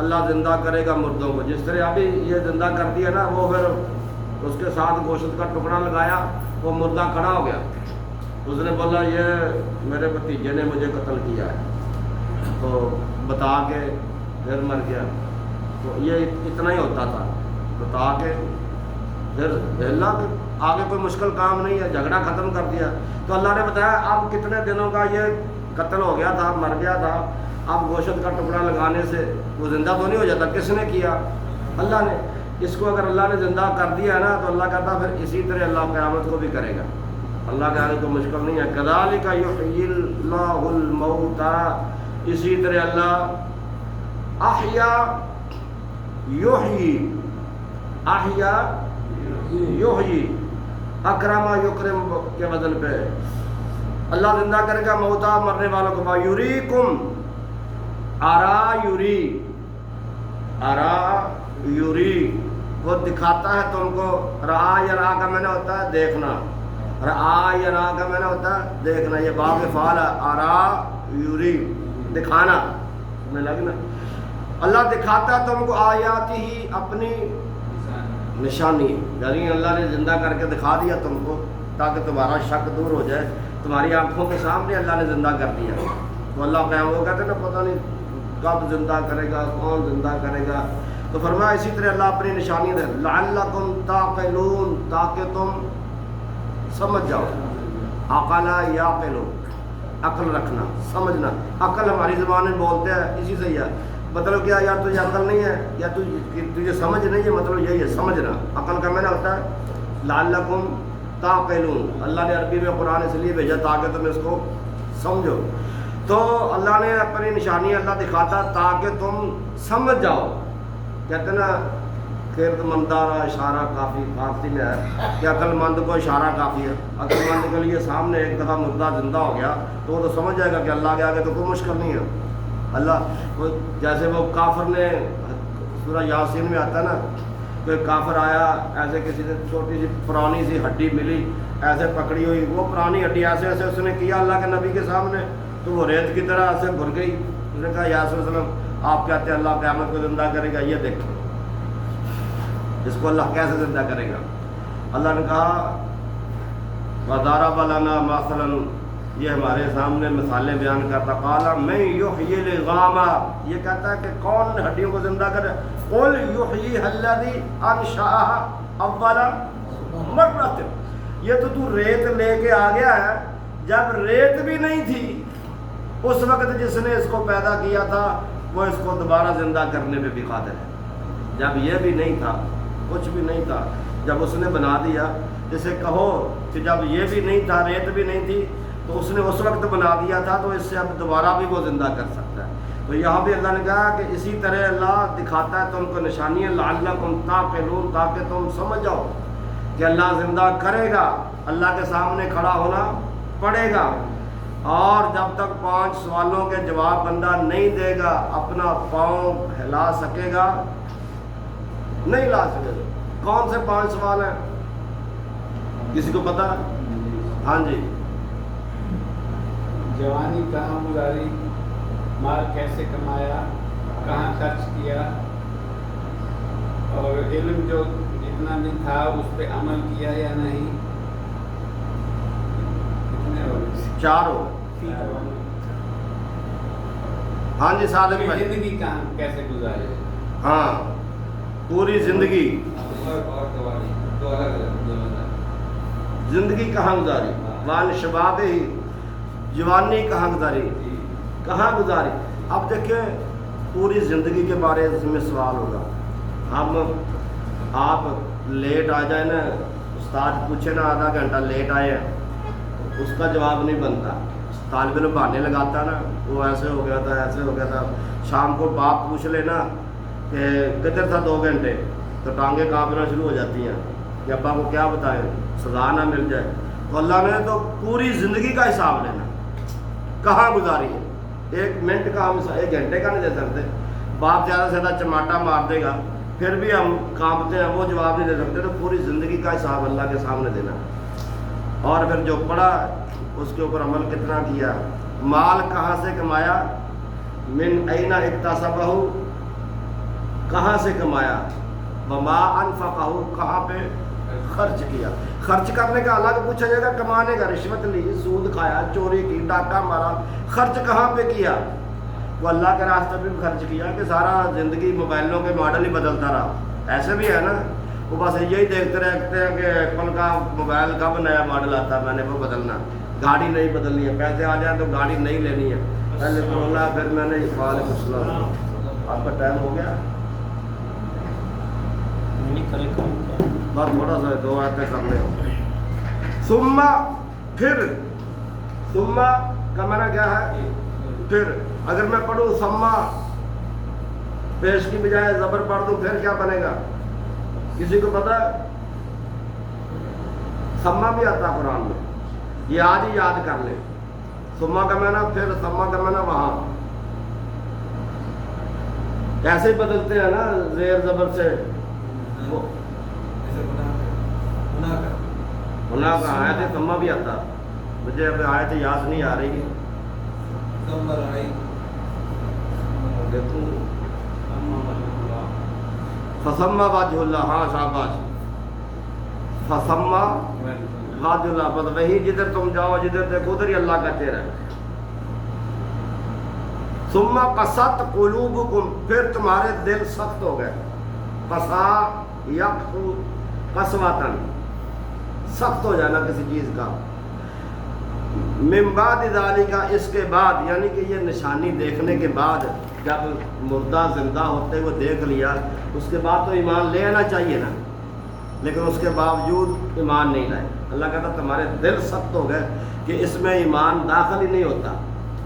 اللہ زندہ کرے گا مردوں کو. جس طرح ابھی یہ زندہ کر دیا نا، وہ پھر اس کے ساتھ گوشت کا ٹکڑا لگایا، وہ مردہ کھڑا ہو گیا. اس نے بولا یہ میرے بھتیجے نے مجھے قتل کیا ہے، تو بتا کے پھر مر گیا. تو یہ اتنا ہی ہوتا تھا، بتا کے پھر اللہ کے آگے کوئی مشکل کام نہیں ہے، جھگڑا ختم کر دیا. تو اللہ نے بتایا اب کتنے دنوں کا یہ قتل ہو گیا تھا، مر گیا تھا. اب گوشت کا ٹکڑا لگانے سے وہ زندہ تو نہیں ہو جاتا. کس نے کیا؟ اللہ نے. اس کو اگر اللہ نے زندہ کر دیا ہے نا، تو اللہ کہتا پھر اسی طرح اللہ قیامت کو بھی کرے گا. اللہ کے آگے کو مشکل نہیں ہے. کذالک یحیی اللہ الموتى، اسی طرح اللہ احیا یحیی، احیا یحیی، اکرما یکرم کے وزن پہ اللہ زندہ کرے گا موتا، مرنے والوں کو. یریکم، ارا یری، ارا یری، وہ دکھاتا ہے تم کو. رآ یرا کا معنی ہوتا ہے دیکھنا، رآ یرا کا معنی ہوتا ہے دیکھنا. یہ باب فعل ہے، ارا یری، دکھانا. میں لگنا اللہ دکھاتا ہے تم کو آیات ہی، اپنی نشانی. یعنی اللہ نے زندہ کر کے دکھا دیا تم کو، تاکہ تمہارا شک دور ہو جائے. تمہاری آنکھوں کے سامنے اللہ نے زندہ کر دیا. تو اللہ قیام وہ کہتے ہیں نا، پتہ نہیں کب زندہ کرے گا، کون زندہ کرے گا. تو فرمایا اسی طرح اللہ اپنی نشانی دے. لعلکم تعقلون، تاکہ تم سمجھ جاؤ. عقل یعقل، عقل رکھنا، سمجھنا. عقل ہماری زبان میں بولتے ہیں، اسی سے ہے. مطلب کیا؟ یا تجھے عقل نہیں ہے، یا تجھے سمجھ نہیں ہے. مطلب یہی ہے سمجھنا. عقل کا معنی ہوتا ہے لعلکم تعقلون. اللہ نے عربی میں قرآن اس لیے بھیجا تاکہ تم اس کو سمجھو. تو اللہ نے اپنی نشانی اللہ دکھاتا تاکہ تم سمجھ جاؤ. کہتے نا خرد مندارا اشارہ کافی، فارسی میں ہے کہ عقل مند کو اشارہ کافی ہے. عقل مند کے لیے سامنے ایک دفعہ مردہ زندہ ہو گیا تو وہ تو سمجھ جائے گا کہ اللہ کے آگے تو کوئی مشکل نہیں ہے. اللہ جیسے وہ کافر نے سورہ یاسین میں آتا ہے نا کہ کافر آیا ایسے کسی نے چھوٹی سی پرانی سی ہڈی ملی ایسے پکڑی ہوئی، وہ پرانی ہڈی ایسے ایسے اس نے کیا اللہ کے نبی کے سامنے تو وہ ریت کی طرح ایسے بھر گئی. اس نے کہا یا رسول اللہ علیہ وسلم آپ کہتے ہیں اللہ قیامت کو زندہ کرے گا، یہ دیکھو اس کو اللہ کیسے زندہ کرے گا. اللہ نے کہا وَضَرَبَ لَنَا مَثَلًا، یہ ہمارے سامنے مثالیں بیان کرتا. قَالَ مَن يُحْيِي الْعِظَامَ، یہ کہتا ہے کہ کون ہڈیوں کو زندہ کرے. قُلْ يُحْيِيهَا الَّذِي أَنشَأَهَا أَوَّلَ مَرَّةٍ، یہ تو ریت لے کے آ گیا ہے جب ریت بھی نہیں تھی اس وقت جس نے اس کو پیدا کیا تھا وہ اس کو دوبارہ زندہ کرنے پہ بھی قادر ہے. جب یہ بھی نہیں تھا، کچھ بھی نہیں تھا، جب اس نے بنا دیا، جسے کہو کہ جب یہ بھی نہیں تھا، ریت بھی نہیں تھی، تو اس نے اس وقت بنا دیا تھا تو اس سے اب دوبارہ بھی وہ زندہ کر سکتا ہے. تو یہاں بھی اللہ نے کہا کہ اسی طرح اللہ دکھاتا ہے تم کو نشانیاں لعلکم تعقلون، تاکہ تم سمجھ جاؤ کہ اللہ زندہ کرے گا. اللہ کے سامنے کھڑا ہونا پڑے گا، اور جب تک 5 سوالوں کے جواب بندہ نہیں دے گا اپنا پاؤں ہلا سکے گا نہیں لا سکے گا. کون سے 5 سوال ہیں کسی کو پتا؟ ہاں جی. جوانی کہاں گزاری، مال کیسے کمایا، کہاں خرچ کیا، اور علم جو جتنا بھی تھا اس پہ عمل کیا یا نہیں. کتنے ہو گئے؟ 4 ہو. ہاں جی صادق بھائی. زندگی کہاں کیسے گزاری، ہاں پوری زندگی اور جوانی دو الگ الگ زندگی کہاں گزاری. وان شباب ہی، جوانی کہاں گزاری، کہاں گزاری. اب دیکھیں پوری زندگی کے بارے میں سوال ہوگا. ہم آپ لیٹ آ جائیں نا، استاد پوچھے نا آدھا گھنٹہ لیٹ آئے ہیں، اس کا جواب نہیں بنتا. طالب علم بہانے لگاتا نا، وہ ایسے ہو گیا تھا ایسے ہو گیا تھا. شام کو باپ پوچھ لینا کہ کدھر تھا 2 گھنٹے، تو ٹانگیں کانپنا شروع ہو جاتی ہیں کہ ابا کو کیا بتائیں سزا نہ مل جائے. تو اللہ نے تو پوری زندگی کا حساب لینا کہاں گزاری ہے. 1 منٹ کا ہم 1 گھنٹے کا نہیں دے سکتے. باپ زیادہ سے زیادہ چماٹا مار دے گا پھر بھی ہم کانپتے ہیں، وہ جواب نہیں دے سکتے. تو پوری زندگی کا حساب اللہ کے سامنے دینا. اور پھر جو پڑھا اس کے اوپر عمل کتنا کیا. مال کہاں سے کمایا، من این اکتسبہ، کہاں سے کمایا، وما انفقہ، کہاں پہ خرچ کیا. خرچ کرنے کا الگ پوچھا جائے گا، کمانے کا رشوت لی، سود کھایا، چوری کی، ڈاکہ مارا، خرچ کہاں پہ کیا. وہ اللہ کے راستے پہ بھی خرچ کیا کہ سارا زندگی موبائلوں کے ماڈل ہی بدلتا رہا. ایسے بھی ہے نا، وہ بس یہی دیکھتے رہتے ہیں کہ ایپل کا موبائل کب نیا ماڈل آتا ہے میں نے وہ بدلنا. گاڑی نہیں بدلنی ہے، پیسے آ جائیں تو گاڑی نہیں لینی ہے. پہلے بولا پھر میں نے وعلیکم السلام. آپ کا ٹائم ہو گیا، بس تھوڑا سا 2 آیتیں کر لیں. ثم، پھر، ثم کا معنی کیا ہے پھر. اگر میں پڑھوں ثم پیش کی بجائے زبر پڑھ دوں پھر کیا بنے گا کسی کو پتا ہے؟ ثم بھی آتا قرآن میں، یہ آج ہی یاد کر لیں. ثم کا معنی پھر، ثم کا معنی وہاں. ایسے بدلتے ہیں نا زیر زبر سے. گناہ کا آیت ثم بھی آتا، مجھے اب آیت یاد نہیں آ رہی. فسما وجہ اللہ، ہاں شاباش، فسما وجہ اللہ، بس وہی جدھر تم جاؤ جدھر دیکھو ادھر ہی اللہ کا چہرہ ہے. ثم قست قلوبکم، پھر تمہارے دل سخت ہو گئے. قسا یقسو قسوۃً، سخت ہو جانا کسی چیز کا. من بعد ذالک، اس کے بعد، یعنی کہ یہ نشانی دیکھنے کے بعد، جب مردہ زندہ ہوتے ہوئے دیکھ لیا اس کے بعد تو ایمان لے آنا چاہیے نا، لیکن اس کے باوجود ایمان نہیں لائے. اللہ کہتا تمہارے دل سخت ہو گئے کہ اس میں ایمان داخل ہی نہیں ہوتا.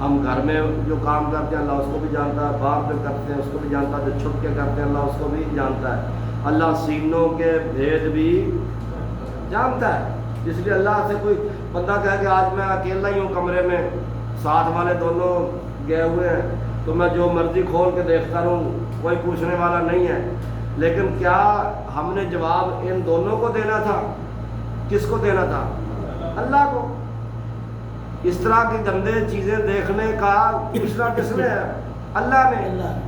ہم گھر میں جو کام کرتے ہیں اللہ اس کو بھی جانتا ہے، باہر میں کرتے ہیں اس کو بھی جانتا ہے، جو چھپ کے کرتے ہیں اللہ اس کو بھی جانتا ہے، اللہ سینوں کے بھید بھی جانتا ہے۔ اس لیے اللہ سے کوئی بندہ کہے کہ آج میں اکیلا ہی ہوں کمرے میں، ساتھ والے دونوں گئے ہوئے ہیں تو میں جو مرضی کھول کے دیکھتا رہوں، کوئی پوچھنے والا نہیں ہے، لیکن کیا ہم نے جواب ان دونوں کو دینا تھا؟ کس کو دینا تھا؟ اللہ کو۔ اس طرح کی گندے چیزیں دیکھنے کا پوچھنا کس نے ہے؟ اللہ نے۔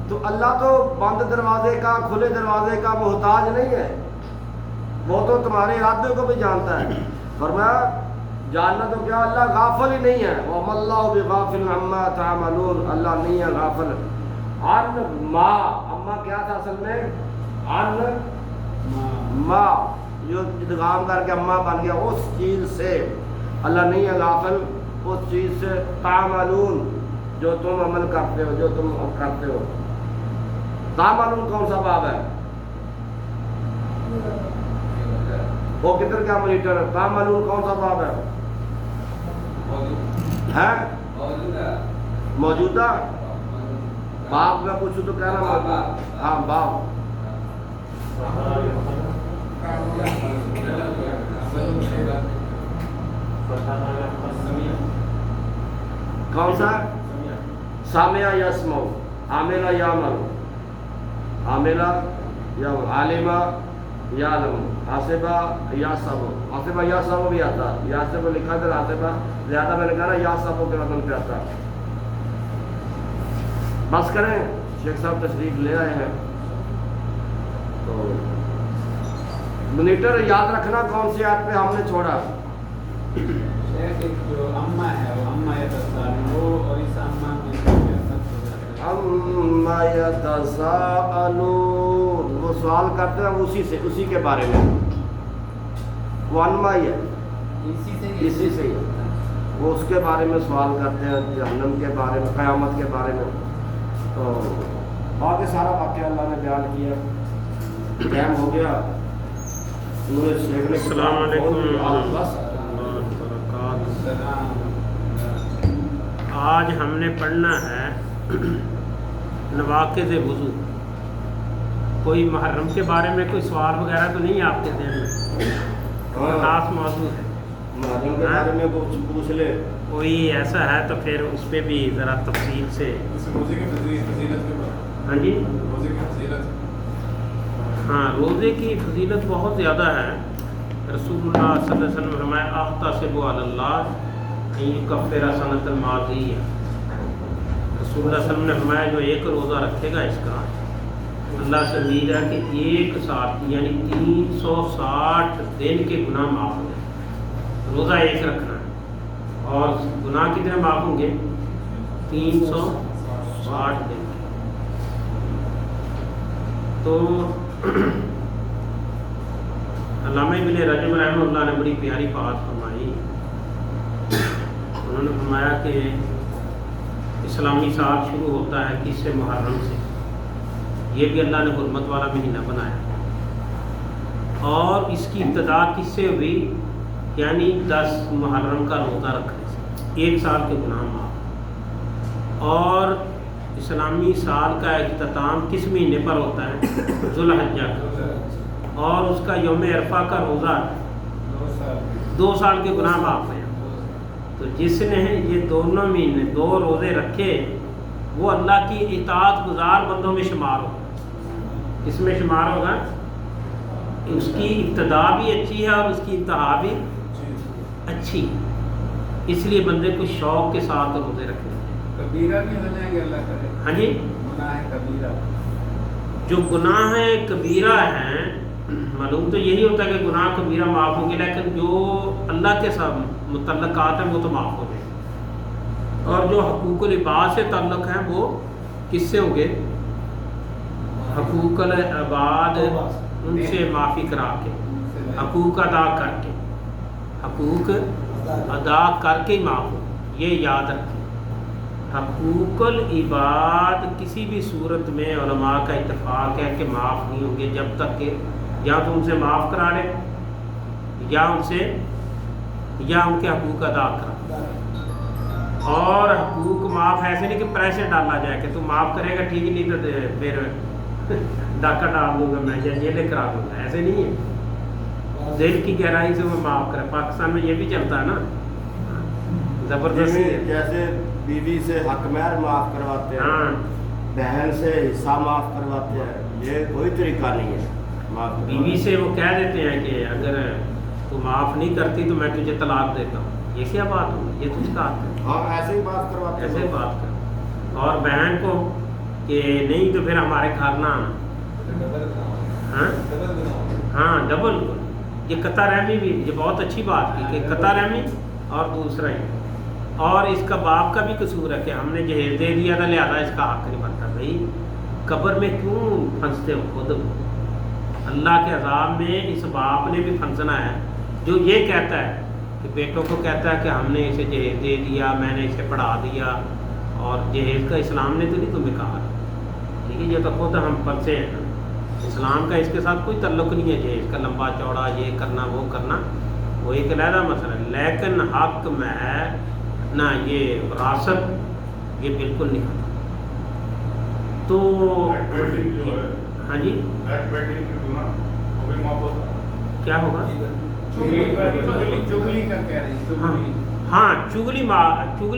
تو اللہ تو بند دروازے کا، کھلے دروازے کا محتاج نہیں ہے، وہ تو تمہارے ارادے کو بھی جانتا ہے۔ فرمایا جاننا تو کیا، اللہ غافل ہی نہیں ہے، وَمَا اللَّهُ بِغَافِلٍ عَمَّا تَعْمَلُونَ، اللہ نہیں ہے غافل۔ عن ما، اما کیا تھا اصل میں؟ عن ما، جو ادغام کر کے اما بن گیا، اس چیز سے اللہ نہیں ہے غافل، اس چیز سے تعملون، جو تم عمل کرتے ہو، جو تم کرتے ہو۔ تعملون کون سا باب ہے؟ وہ کدھر کیا مانیٹر ہے؟ تعملون کون سا باب ہے؟ موجودہ باب میں پوچھوں تو کہنا موجودہ، ہاں باب کون سا؟ سامعہ یسمع، عاملہ یعمل، عاملہ یا عالمہ یعلم، حاسبہ یحسب، حاسبہ یحسب بھی آتا، یحسب لکھا تھا، حاسبہ زیادہ میں نے کہا نا یحسب کے وزن پہ آتا۔ بس کریں، شیخ صاحب تشریف لے آئے ہیں تو مانیٹر یاد رکھنا کون سی آیت پہ ہم نے چھوڑا۔ شیخ ایک جو اما ہے وہ اما یتساءلون، وہ اور اس اما میں اما یتساءلون، وہ سوال کرتے ہیں اسی کے بارے میں، وہ انما ہی ہے، اسی سے ہی وہ اس کے بارے میں سوال کرتے ہیں، جہنم کے بارے میں، قیامت کے بارے میں۔ تو باقی سارا واقعہ اللہ نے بیان کیا۔ ٹائم ہو گیا، السلام علیکم بس آج ہم نے پڑھنا ہے نواقض وضو۔ کوئی محرم کے بارے میں کوئی سوال وغیرہ تو نہیں ہے آپ کے ذہن میں؟ خاص موضوع ہے، محرم کے بارے میں پوچھ لے، کوئی ایسا ہے تو پھر اس پہ بھی ذرا تفصیل سے۔ روزے کی فضیلت کے بارے، ہاں جی، روزے کی فضیلت، ہاں روزے کی فضیلت بہت زیادہ ہے۔ رسول اللہ صلی اللہ علیہ وسلم نے فرمایا احتسب علی اللہ ان یکفر سنۃ الماضیہ، رسول اللہ صلی اللہ علیہ وسلم نے فرمایا جو ایک روزہ رکھے گا اس کا اللہ سے امید ہے کہ ایک سال یعنی 360 دن کے گناہ معاف ہوں گے۔ روزہ ایک رکھنا ہے اور گناہ کتنے معاف ہوں گے؟ 360 دن۔ تو علامہ ابن رجب رحمہ اللہ نے بڑی پیاری بات فرمائی، انہوں نے فرمایا کہ اسلامی سال شروع ہوتا ہے کس سے؟ محرم سے، یہ بھی اللہ نے حرمت والا مہینہ بنایا، اور اس کی ابتدا کس سے ہوئی؟ یعنی 10 محرم کا روزہ رکھنے سے، ایک سال کے گناہ معاف۔ اور اسلامی سال کا اختتام کس مہینے پر ہوتا ہے؟ ذوالحجہ کا، اور اس کا یوم عرفہ کا روزہ 2 سال کے گناہ معاف ہیں۔ تو جس نے یہ دونوں مہینے 2 روزے رکھے وہ اللہ کی اطاعت گزار بندوں میں شمار ہوگا۔ اس میں شمار ہوگا، اس کی ابتدا بھی اچھی ہے اور اس کی انتہا بھی اچھی، اس لیے بندے کو شوق کے ساتھ روزے رکھنے ہیں۔ کبیرہ بھی ہو جائیں گے اللہ کرے؟ ہاں جی، گناہ کبیرہ، جو گناہ کبیرہ ہیں معلوم تو یہی ہوتا ہے کہ گناہ کبیرہ معاف ہوں گے، لیکن جو اللہ کے ساتھ متعلقات ہیں وہ تو معاف ہو گئے، اور جو حقوق العباد سے تعلق ہیں وہ کس سے ہوں گے؟ حقوق العباد ان سے معافی کرا کے، حقوق ادا کر کے، حقوق ادا کر کے معاف ہو، یہ یاد رکھیں۔ حقوق العباد کسی بھی صورت میں علماء کا اتفاق ہے کہ معاف نہیں ہوں گے جب تک کہ یا تو ان سے معاف کرا لے یا ان کے حقوق ادا کرا۔ اور حقوق معاف ایسے نہیں کہ پریشر ڈالا جائے کہ تم معاف کرے گا ٹھیک، نہیں تو پھر ڈاکہ ڈال دوں گا میں یا جیلیں کرا دوں گا، ایسے نہیں ہے، دل کی گہرائی سے وہ معاف کرے. پاکستان میں یہ بھی چلتا ہے نا، زبردستی ہے. جیسے بیوی سے حق مہر معاف کرواتے ہیں، ہاں بہن سے حصہ معاف کرواتے ہیں، یہ کوئی طریقہ نہیں ہے معاف کروانے بیوی سے وہ کہہ دیتے ہیں کہ اگر تو معاف نہیں کرتی تو میں تجھے طلاق دیتا ہوں. یہ کیا بات ہوگی؟ یہ تجھ کا حق ہے، ہاں ایسے ہی بات کرواتے ایسے ہیں. بات کر. اور بہن کو کہ نہیں تو پھر ہمارے گھر نہ آنا. ہاں ہاں ڈبل. یہ قطع رحمی بھی، یہ بہت اچھی بات کی کہ قطع رحمی اور دوسرا ہی. اور اس کا باپ کا بھی قصور ہے کہ ہم نے جہیز دے دیا تھا لہٰذا اس کا حق نہیں بنتا. بھائی قبر میں کیوں پھنستے ہو؟ خود اللہ کے عذاب میں اس باپ نے بھی پھنسنا ہے جو یہ کہتا ہے کہ بیٹوں کو کہتا ہے کہ ہم نے اسے جہیز دے دیا، میں نے اسے پڑھا دیا، اور جہیز کا اسلام نے تو نہیں تمہیں کہا. ٹھیک ہے، یہ تو خود ہم پھنسے ہیں. اسلام کا اس کے ساتھ کوئی تعلق نہیں ہے. جہیز کا لمبا چوڑا یہ کرنا وہ کرنا وہ ایک علیحدہ مسئلہ ہے، لیکن حق میں ہے نہ یہ وراثت یہ بالکل نہیں ہوتا. تو ہاں جی کیا ہوگا؟ چگلی کا کہہ رہی چگلی. ہاں چگلی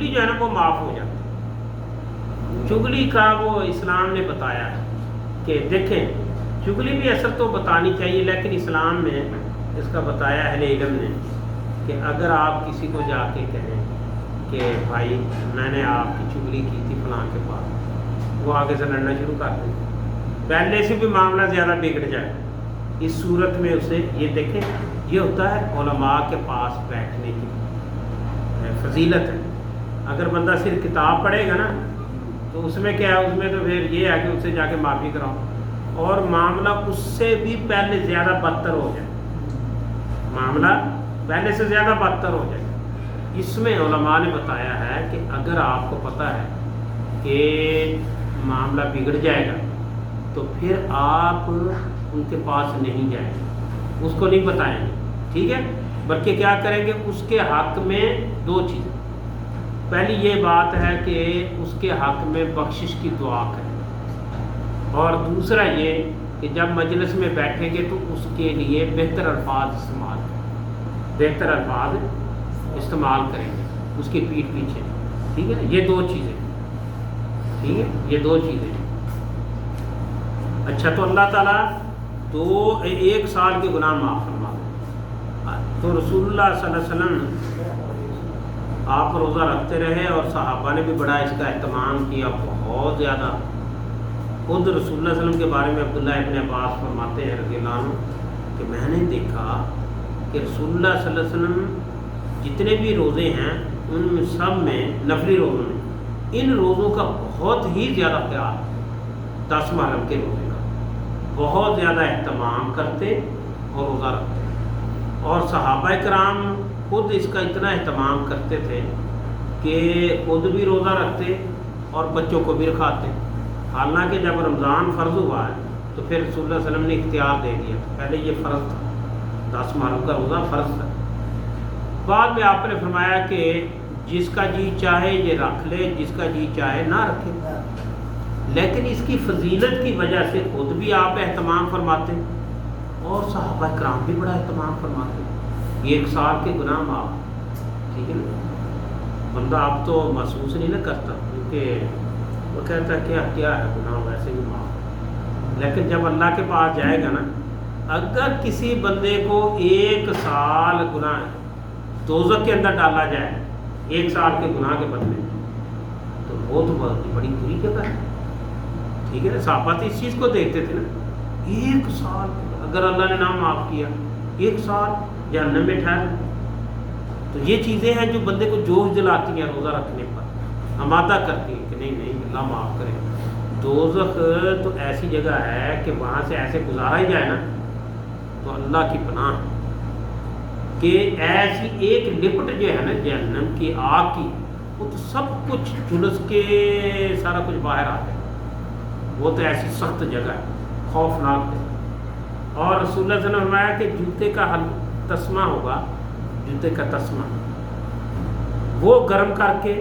جو ہے نا وہ معاف ہو جاتی ہے. چگلی کا وہ اسلام نے بتایا ہے کہ دیکھیں چگلی بھی اثر تو بتانی چاہیے، لیکن اسلام میں اس کا بتایا اہل علم نے کہ اگر آپ کسی کو جا کے کہیں کہ بھائی میں نے آپ کی چگلی کی تھی فلاں کے پاس، وہ آگے سے لڑنا شروع کر دیں، پہلے سے بھی معاملہ زیادہ بگڑ جائے. اس صورت میں اسے یہ دیکھیں، یہ ہوتا ہے علماء کے پاس بیٹھنے کی فضیلت ہے. اگر بندہ صرف کتاب پڑھے گا نا تو اس میں کیا ہے، اس میں تو پھر یہ ہے کہ اس سے جا کے معافی کراؤ اور معاملہ اس سے بھی پہلے زیادہ بدتر ہو جائے، معاملہ پہلے سے زیادہ بدتر ہو جائے. اس میں علماء نے بتایا ہے کہ اگر آپ کو پتہ ہے کہ معاملہ بگڑ جائے گا تو پھر آپ ان کے پاس نہیں جائیں گے، اس کو نہیں بتائیں گے. ٹھیک ہے، بلکہ کیا کریں گے، اس کے حق میں دو چیزیں. پہلی یہ بات ہے کہ اس کے حق میں بخشش کی دعا کریں، اور دوسرا یہ کہ جب مجلس میں بیٹھیں گے تو اس کے لیے بہتر الفاظ استعمال کریں، بہتر الفاظ استعمال کریں گے اس کی پیٹھ پیچھے. ٹھیک ہے، یہ دو چیزیں. ٹھیک ہے، یہ دو چیزیں. اچھا، تو اللہ تعالیٰ تو 1 سال کے گناہ معاف فرما دیں. تو رسول اللہ صلی اللہ علیہ وسلم آپ روزہ رکھتے رہے اور صحابہ نے بھی بڑا اس کا اہتمام کیا، بہت زیادہ. خود رسول اللہ علیہ وسلم کے بارے میں عبداللہ ابن عباس فرماتے ہیں رضی اللہ عنہ کہ میں نے دیکھا کہ رسول اللہ صلی اللہ علیہ وسلم جتنے بھی روزے ہیں ان میں سب میں نفلی روزوں میں ان روزوں کا بہت ہی زیادہ خیال، 10 محرم کے روزے کا بہت زیادہ اہتمام کرتے اور روزہ رکھتے. اور صحابہ کرام خود اس کا اتنا اہتمام کرتے تھے کہ خود بھی روزہ رکھتے اور بچوں کو بھی رکھاتے. حالانکہ جب رمضان فرض ہوا ہے تو پھر رسول اللہ علیہ وسلم نے اختیار دے دیا. پہلے یہ فرض تھا، 10 محرم کا روزہ فرض تھا. بعد میں آپ نے فرمایا کہ جس کا جی چاہے یہ رکھ لے، جس کا جی چاہے نہ رکھے. لیکن اس کی فضیلت کی وجہ سے خود بھی آپ اہتمام فرماتے اور صحابہ کرام بھی بڑا اہتمام فرماتے. 1 سال کے گناہ معاف. ٹھیک ہے نا، بندہ اب تو محسوس نہیں نہ کرتا کیونکہ وہ کہتا ہے کیا ہے گناہ، ویسے بھی معاف. لیکن جب اللہ کے پاس جائے گا نا، اگر کسی بندے کو 1 سال گناہ دوزخ کے اندر ڈالا جائے 1 سال کے گناہ کے بدلے تو وہ تو بہت بڑی بری جگہ ہے. ٹھیک ہے نا، صحابہ تو اس چیز کو دیکھتے تھے نا، 1 سال اگر اللہ نے نام معاف کیا 1 سال جہنم میں ٹھہر. تو یہ چیزیں ہیں جو بندے کو جوش دلاتی ہیں، روزہ رکھنے پر آمادہ کرتی ہیں کہ نہیں اللہ معاف کرے. دوزخ تو ایسی جگہ ہے کہ وہاں سے ایسے گزارا ہی جائے نا تو اللہ کی پناہ کہ ایسی ایک لپٹ جو ہے نا جہنم کی آگ کی، وہ تو سب کچھ جلس کے سارا کچھ باہر آ جائے. وہ تو ایسی سخت جگہ ہے، خوفناک ہے. اور رسول اللہ صلی اللہ علیہ وسلم نے فرمایا کہ جوتے کا تسمہ ہوگا، جوتے کا تسمہ وہ گرم کر کے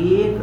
1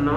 9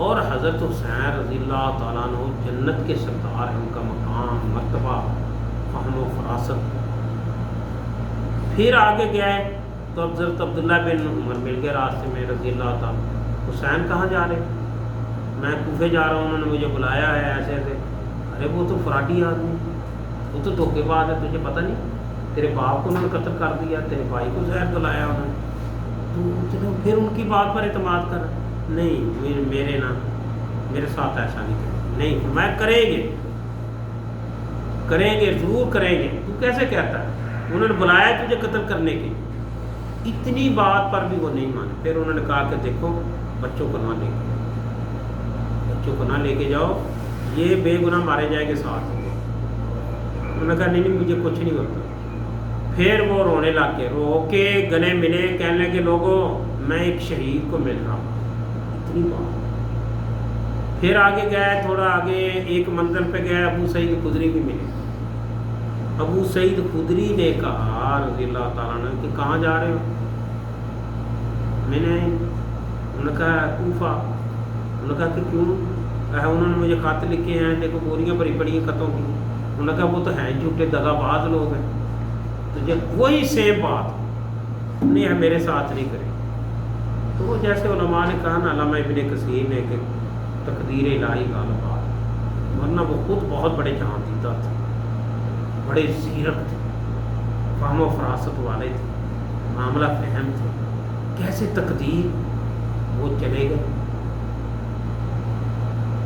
اور حضرت حسین رضی اللہ تعالیٰ عنہ جنت کے سردار ہیں، ان کا مقام، مرتبہ، فہم و فراست۔ پھر آگے گئے تو حضرت عبداللہ بن عمر مل گئے راستے میں رضی اللہ تعالیٰ۔ حسین کہاں جا رہے؟ میں کوفے جا رہا ہوں، انہوں نے مجھے بلایا ہے ایسے ایسے۔ ارے وہ تو فراڈی آدمی، وہ تو دھوکے باز ہے، تجھے پتہ نہیں؟ تیرے باپ کو انہوں نے قتل کر دیا، تیرے بھائی کو زہر دلایا انہوں نے، تو چلو پھر ان کی بات پر اعتماد کر۔ نہیں، میرے ساتھ ایسا نہیں کریں، نہیں میں کریں گے ضرور کریں گے۔ تو کیسے کہتا ہے؟ انہوں نے بلایا تجھے قتل کرنے کے، اتنی بات پر بھی وہ نہیں مانے۔ پھر انہوں نے کہا کہ دیکھو بچوں کو نہ لے کے جاؤ، یہ بے گناہ مارے جائیں گے ساتھ۔ انہوں نے کہا نہیں مجھے کچھ نہیں ہوتا۔ پھر وہ رونے لگ گئے، رو کے گلے ملے، کہنے لگے لوگوں میں ایک شہید کو مل رہا ہوں، اتنی بات۔ پھر آگے گئے، تھوڑا آگے ایک منزل پہ گئے، ابو سعید خدری بھی ملے۔ ابو سعید خدری نے کہا رضی اللہ تعالیٰ عنہ کہ کہاں جا رہے ہو؟ انہوں نے کہا کوفہ۔ انہوں نے کہا کہ کیوں؟ انہوں نے مجھے خط لکھے ہیں، دیکھو بوریاں بھری پڑی ہیں خطوں کی۔ انہوں نے کہا وہ تو ہیں جھوٹے دغا باز لوگ ہیں، تو جب وہی سیم بات نہیں ہے میرے ساتھ نہیں کرے۔ تو وہ جیسے علماء نے کہا نا، علامہ ابن کثیر نے کہ تقدیر الہی غالب آ، ورنہ وہ خود بہت بڑے جہاں دیدہ تھے، بڑے زیرک تھے، فہم و فراست والے تھے، معاملہ فہم تھے، کیسے تقدیر وہ چلے گئے۔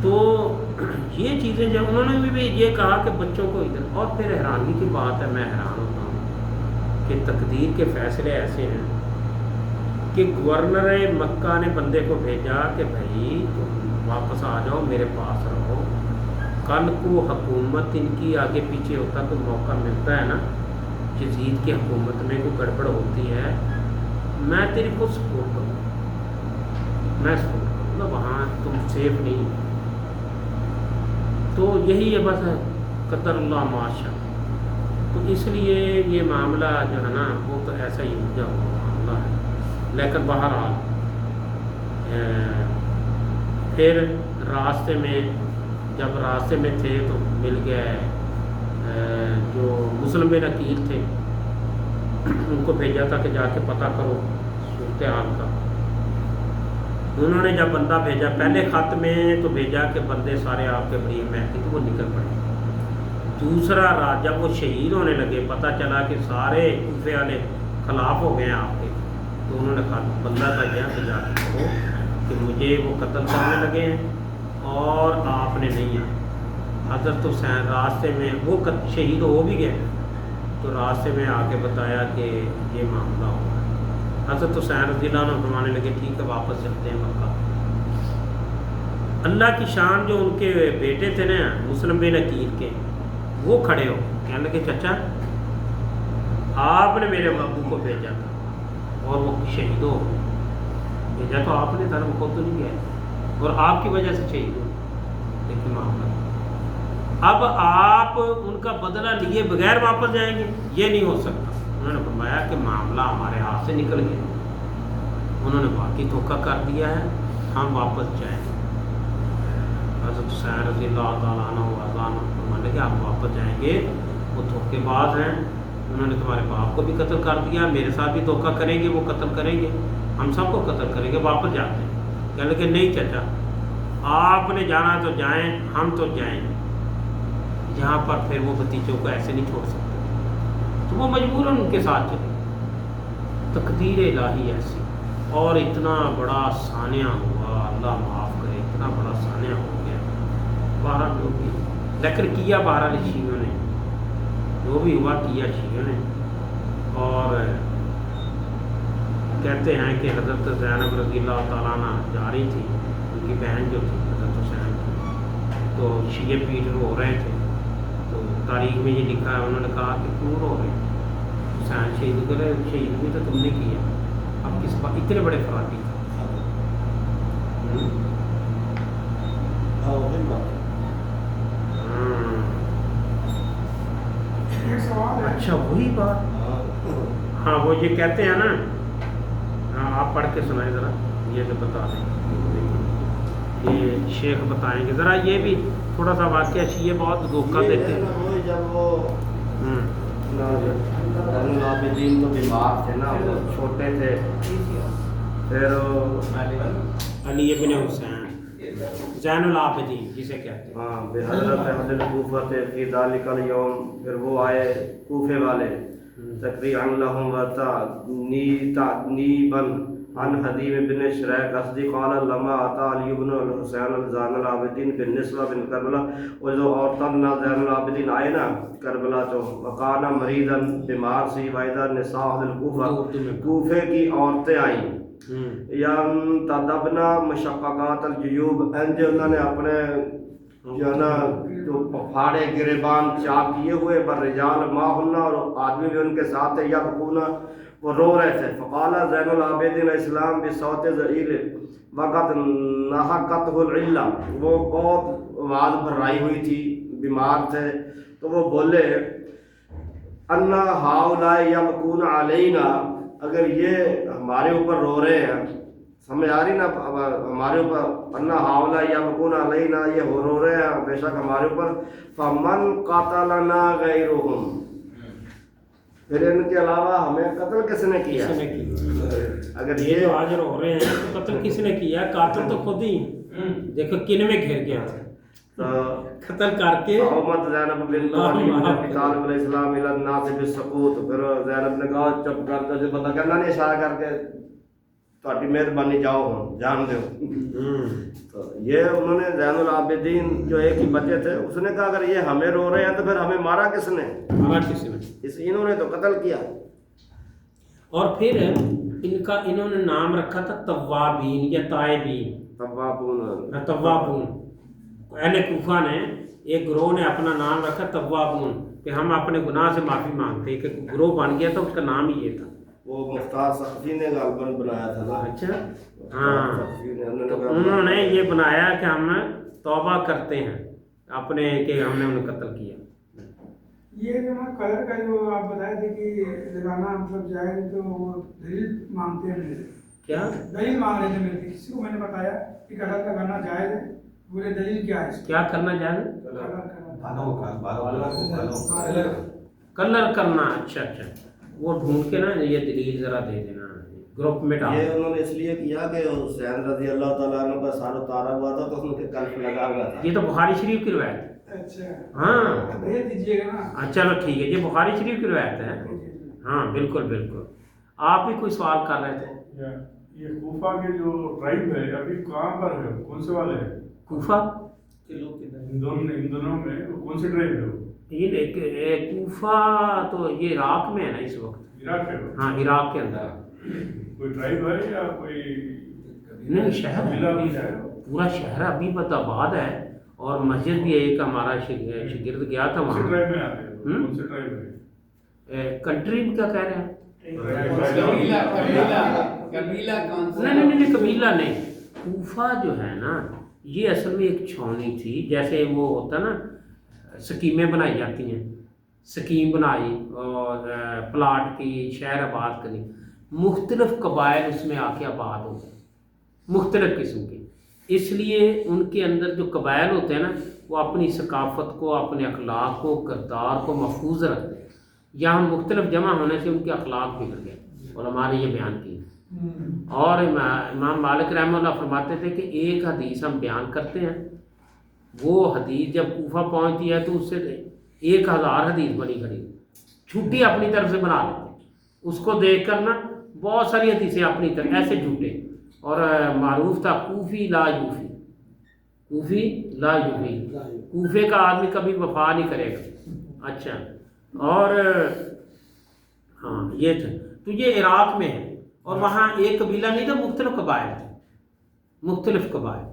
تو یہ چیزیں جب انہوں نے بھی یہ کہا کہ بچوں کو ادھر، اور پھر حیرانگی کی بات ہے، میں حیران ہوتا ہوں کہ تقدیر کے فیصلے ایسے ہیں کہ گورنر مکہ نے بندے کو بھیجا کہ بھائی تم واپس آ جاؤ، میرے پاس رہو، کل کو حکومت ان کی آگے پیچھے ہوتا تو موقع ملتا ہے نا، یزید کی حکومت میں کوئی گڑبڑ ہوتی ہے، میں تیری کو سپورٹ کروں، میں سپورٹ کروں گا، وہاں تم سیف نہیں۔ تو یہی ہے بس قدر اللہ ما شاء۔ تو اس لیے یہ معاملہ جو ہے نا وہ تو ایسا ہی الجھا ہوا معاملہ ہے، لیکن بہرحال پھر راستے میں جب راستے میں تھے تو مل گئے جو مسلم بن عقیل تھے، ان کو بھیجا تھا کہ جا کے پتہ کرو صورتحال کا۔ انہوں نے جب بندہ بھیجا، پہلے خط میں تو بھیجا کہ بندے سارے آپ کے بڑی محنتی تو وہ نکل پڑے۔ دوسرا رات جب وہ شہید ہونے لگے، پتہ چلا کہ سارے کوفے والے خلاف ہو گئے آپ کے، تو انہوں نے بندہ بھیجا کہ جا کے کہو کہ مجھے وہ قتل کرنے لگے ہیں اور آپ نے نہیں آیا۔ حضرت حسین راستے میں وہ شہید ہو بھی گئے، تو راستے میں آ کے بتایا کہ یہ معاملہ ہوا۔ حضرت حسین رضی اللہ عنہ فرمانے لگے ٹھیک ہے واپس چلتے ہیں مکہ۔ اللہ کی شان جو ان کے بیٹے تھے نا مسلم بن عقیل کے، وہ کھڑے ہو کہنے لگے چچا آپ نے میرے ابو کو بھیجا تھا اور وہ شہید ہو بھیجا تو آپ نے تھا نا، وہ خود تو نہیں گیا اور آپ کی وجہ سے شہید ہو۔ لیکن معاملہ اب آپ ان کا بدلہ لیے بغیر واپس جائیں گے، یہ نہیں ہو سکتا۔ انہوں نے فرمایا کہ معاملہ ہمارے ہاتھ سے نکل گیا، انہوں نے باقی دھوکہ کر دیا ہے، ہم واپس جائیں۔ حضرت حسین رضی اللہ تعالیٰ عنہ فرمانے کہ آپ واپس جائیں گے، وہ دھوکے باز ہیں، انہوں نے تمہارے باپ کو بھی قتل کر دیا، میرے ساتھ بھی دھوکہ کریں گے، وہ قتل کریں گے، ہم سب کو قتل کریں گے، واپس جاتے ہیں۔ کہنے لگے نہیں چچا آپ نے جانا تو جائیں، ہم تو جائیں، یہاں پر پھر وہ بھتیجوں کو ایسے نہیں چھوڑ سکتے، تو وہ مجبوراً ان کے ساتھ چلے۔ تقدیر الہی ایسی، اور اتنا بڑا سانحہ ہوا، اللہ معاف کرے، اتنا بڑا سانحہ ہو گیا، بہرحال جو بھی، لیکن کیا بہرحال شیعوں نے جو بھی ہوا کیا شیعوں نے۔ اور کہتے ہیں کہ حضرت زینب رضی اللہ تعالیٰ عنہ جا رہی تھی، ان کی بہن جو تھی حضرت حسین کی، تو شیعہ پیٹ رو رہے تھے، تو تاریخ میں یہ لکھا ہے، انہوں نے کہا کہ کیوں رو رہے ہیں، حسین شہید کرے، شہید بھی تو تم نے کیا، اب کس بات، اتنے بڑے فراڈی تھے۔ اچھا وہی بات، ہاں وہ یہ کہتے ہیں نا، ہاں آپ پڑھ کے سنائیں ذرا، یہ تو بتا دیں یہ شیخ بتائیں گے ذرا یہ بھی تھوڑا سا واقعہ شیعہ بہت دھوکہ دیتے ہیں. وہ جب وہ زین العابدین تو بیمار تھے نا، وہ چھوٹے تھے، پھر علی بن حسین زین العابدین جسے کہتے ہیں. ہاں بحضرت اہل الکوفہ فی ذلک الیوم، پھر وہ آئے کوفے والے تقریعا لهم وتعنیبا عن حدیم بن شریح قصدی قال لما اتا علی بن حسین زین العابدین بالنسبہ بن کربلا، وہ جو عورتان نا زین العابدین آئے نا کربلا تو وقانا مریضا بیمار سی، وائدہ نساء اہل الکوفہ کوفے کی عورتیں آئیں تدبنا مشققات الجیوب، انہوں نے اپنے جو ہے نا جو پھاڑے گریبان چاک کیے ہوئے پر رجال ما ہننا، اور آدمی بھی ان کے ساتھ ہے، یبکونا وہ رو رہے تھے. فقال زین العابدین اسلام بصوت ضئیل وقت نحقته العلہ، وہ بہت آواز بھرائی ہوئی تھی، بیمار تھے، تو وہ بولے انا ہؤلاء یبکون علینا، اگر یہ ہمارے اوپر رو رہے ہیں، سمجھ آ رہی نا ہمارے اوپر، انا ہؤلاء یبکون علینا، یہ رو رہے ہیں بے شک ہمارے اوپر، فمن قاتلنا غیرہم، پھر ان کے علاوہ ہمیں قتل کس نے کیا؟ کس نے کیا؟ اگر یہ جو آج رو رہے ہیں تو قتل کس نے کیا؟ قاتل تو خود ہی، دیکھو کن میں گھر گیا تھا قتل کر کے. محمد زینب بنت علی بن ابی طالب علیہ السلام الی الناس بالسقوط، پھر زینب نے کہا چپ کر دو، جو بندہ کہنا نہیں اشارہ کر کے تہاڈی مہربانی جاؤ ہن جان دیو. تو یہ انہوں نے زین العابدین جو ایک ہی بچے تھے، اس نے کہا اگر یہ ہمیں رو رہے ہیں تو پھر ہمیں مارا کس نے؟ مارا کس نے؟ انہوں نے تو قتل کیا. اور پھر ان کا انہوں نے نام رکھا تھا توابین یا تائبین. توابون اہل کوفہ نے ایک گروہ نے اپنا نام رکھا توابون، کہ ہم اپنے گناہ سے معافی مانگتے ہیں، کہ گروہ بن گیا تھا، اس کا نام ہی یہ تھا. وہ مختار سقفی نے غالباً بنایا تھا نا. اچھا ہاں، تو انہوں نے یہ بنایا کہ ہم توبہ کرتے ہیں اپنے کہ ہم نے انہیں قتل کیا. یہ جو نا کلر کا جو آپ بتائے تھے کہ لگانا ہم سب جائے تو وہ دلیل مانگتے ہیں میرے. کیا دلیل مانگ رہے تھے میرے، کسی کو میں نے بتایا کہ کلر کا کرنا جائز ہے، بولے دلیل کیا ہے؟ کیا کرنا جائز؟ کلر کرنا. اچھا اچھا، وہ ڈھونڈ کے نا یہ دلیل ذرا دے دینا گروپ میں ڈال. یہ انہوں نے اس لیے کیا کہ حسین رضی اللہ تعالیٰ عنہ کا سال اتارا ہوا تھا تو ان کے قلب لگا ہوا تھا. یہ تو بخاری شریف کی روایت ہے. اچھا ہاں بھیج دیجیے گا نا. چلو ٹھیک ہے، یہ بخاری شریف کی روایت ہے. ہاں بالکل بالکل. آپ بھی کوئی سوال کر رہے تھے؟ یہ کوفہ کے جو ٹرائب ہے ابھی کہاں پر ہے، کون سے والے ہیں؟ کوفہ ان دونوں میں کون سے ٹرائب ہے وہ؟ یہ کوفہ تو یہ عراق میں ہے نا اس وقت. عراق ہے؟ ہاں عراق کے اندر. کوئی ٹرائب ہے یا کوئی نہیں، شہر ہے، پورا شہر ابھی آباد ہے، اور مسجد بھی ایک ہمارا شاگرد گیا تھا وہاں. ٹرائب میں آتے ہیں، کون سے ٹرائب ہے؟ کنٹری کیا کہہ رہے ہیں؟ قبیلہ کون سا؟ نہیں قبیلہ نہیں. کوفہ جو ہے نا یہ اصل میں ایک چھاؤنی تھی، جیسے وہ ہوتا نا سکیمیں بنائی جاتی ہیں، سکیم بنائی اور پلاٹ کی شہر آباد کری، مختلف قبائل اس میں آ کے آباد ہو گئے، مختلف قسم کے. اس لیے ان کے اندر جو قبائل ہوتے ہیں نا وہ اپنی ثقافت کو، اپنے اخلاق کو، کردار کو محفوظ رکھتے ہیں. یہاں مختلف جمع ہونے سے ان کے اخلاق بگڑ گئے، اور ہمارے یہ بیان کی. اور امام مالک رحمہ اللہ فرماتے تھے کہ ایک حدیث ہم بیان کرتے ہیں، وہ حدیث جب کوفہ پہنچتی ہے تو اس سے 1000 حدیث بنی کھڑی، چھٹی اپنی طرف سے بنا لیتے ہیں. اس کو دیکھ کر نا بہت ساری حدیثیں اپنی طرف ایسے جھوٹے. اور معروف تھا کوفی لا یوفی، کوفی لا یوفی، کوفے کا آدمی کبھی وفا نہیں کرے گا. اچھا، اور ہاں یہ تھا. تو یہ عراق میں ہے، اور وہاں ایک قبیلہ نہیں تھا، مختلف قبائل تھے، مختلف قبائل.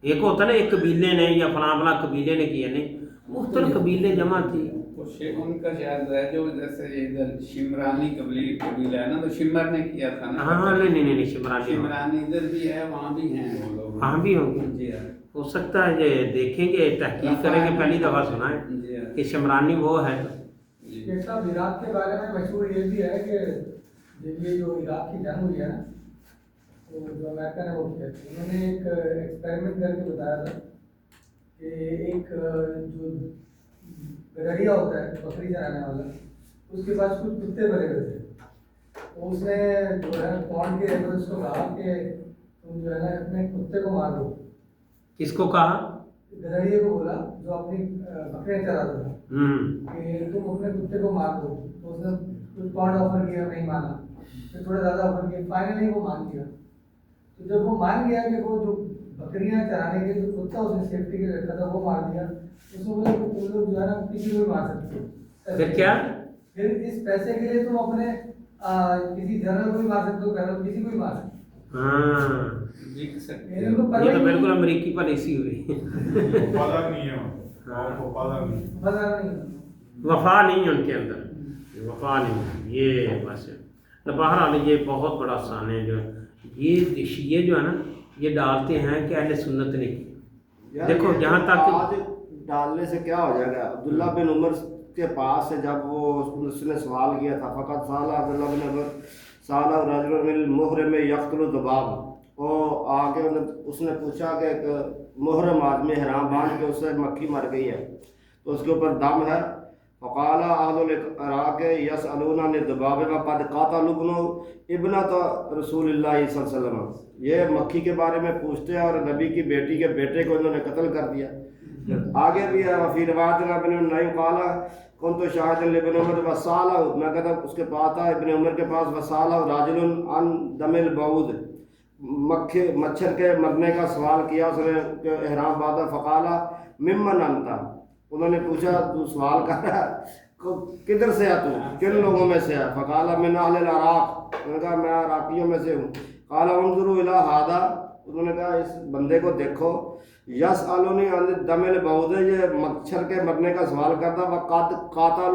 ایک ہوتا نا ایک قبیلے نے یا فلاں قبیلے نے کیا، نہیں، مختلف قبیلے جمع تھی. ان کا شاید ہے جو جیسے ادھر شمرانی قبیلہ ہے نا، تو شمر نے کیا تھا نا. ہاں نہیں شمرانی ادھر بھی ہے، وہاں بھی ہیں وہ لوگ. وہاں بھی ہوں گے. جی ہاں، ہو سکتا ہے یہ دیکھیں گے، تحقیق کریں گے. پہلی دفعہ سنا ہے جی ہاں. کہ شمرانی وہ ہے. یہ صاحب عراق کے بارے میں مشہور یہ بھی ہے کہ یہ جو عراق کی جنگ ہوئی ہے نا، تو جو امریکہ نے وہ کیا تھا، انہوں نے ایک ایکسپیریمنٹ کر کے بتایا تھا کہ ایک جو گدڑیا ہوتا ہے بکری چرانے والا، اس کے پاس کچھ کتے بھرے ہوئے تھے، تو اس نے جو ہے پونڈ کے اس کو کہا کہ تم جو ہے نا اپنے کتے کو مار دو. کس کو کہا؟ گدڑیے کو بولا جو اپنی بکریاں چراتا تھا کہ تم اپنے کتے کو مار دو. تو اس نے کچھ پونڈ آفر کیا، نہیں مانا، پھر تھوڑا زیادہ آفر کیا، فائنلی وہ مان گیا. تو جب وہ مان گیا کہ وہ جو بکریاں چرانے کے جو کتا اس نے سیفٹی کے رکھا تھا وہ مار دیا، اس میں بولے وہ لوگ جو ہے نا کسی کو بھی مار سکتے ہو. پھر کیا؟ پھر اس پیسے کے لیے تم اپنے کسی جنرل کو بھی مار سکتے ہو، کرنل کسی کو بھی مار سکتے ہو. ہاں ان کو یہ تو بالکل امریکی پالیسی ہوئی. وفادار نہیں ہے وہ، وفادار نہیں. وفادار نہیں. وفا نہیں ہے ان کے اندر، وفا نہیں ہے یہ بس. تو بہرحال یہ بہت بڑا سان ہے جو یہ شیعہ جو ہے نا یہ ڈالتے ہیں کہ اہل سنت نے کی. دیکھو جہاں تک آج ڈالنے سے کیا ہو جائے گا. عبداللہ بن عمر کے پاس سے جب وہ اس نے سوال کیا تھا، فقط سالہ عبداللہ بن عمر سالہ رجل من المحرم یقتل الذباب، وہ آگے اس نے پوچھا کہ ایک محرم آدمی حرام باندھ کے اس سے مکھی مر گئی ہے تو اس کے اوپر دم ہے. فقال اہل العراق یسألون عن الذباب وقد قاتل ابنۃ رسول اللہ صلی اللہ علیہ وسلم. یہ مکھی کے بارے میں پوچھتے ہیں اور نبی کی بیٹی کے بیٹے کو انہوں نے قتل کر دیا. آگے بھی ہے وفی روایت ابن نعیم قال كنت شاهدا لابن عمر وسالہ، میں کہتا اس کے پاس تھا ابن عمر کے پاس، وسالہ راجل عن دم البعوض، مچھر کے مرنے کا سوال کیا اس نے کہ احرام باندھا. فقال ممن انت، انہوں نے پوچھا تو سوال کر رہا ہے کدھر سے ہے تو، کن لوگوں میں سے ہے؟ فقال من اہل العراق، انہوں نے کہا میں عراقیوں میں سے ہوں. قال انظروا الی هذا، انہوں نے کہا اس بندے کو دیکھو، یسألونی عن الدم البعوض، یہ مچھر کے مرنے کا سوال کرتا. وقد قاتل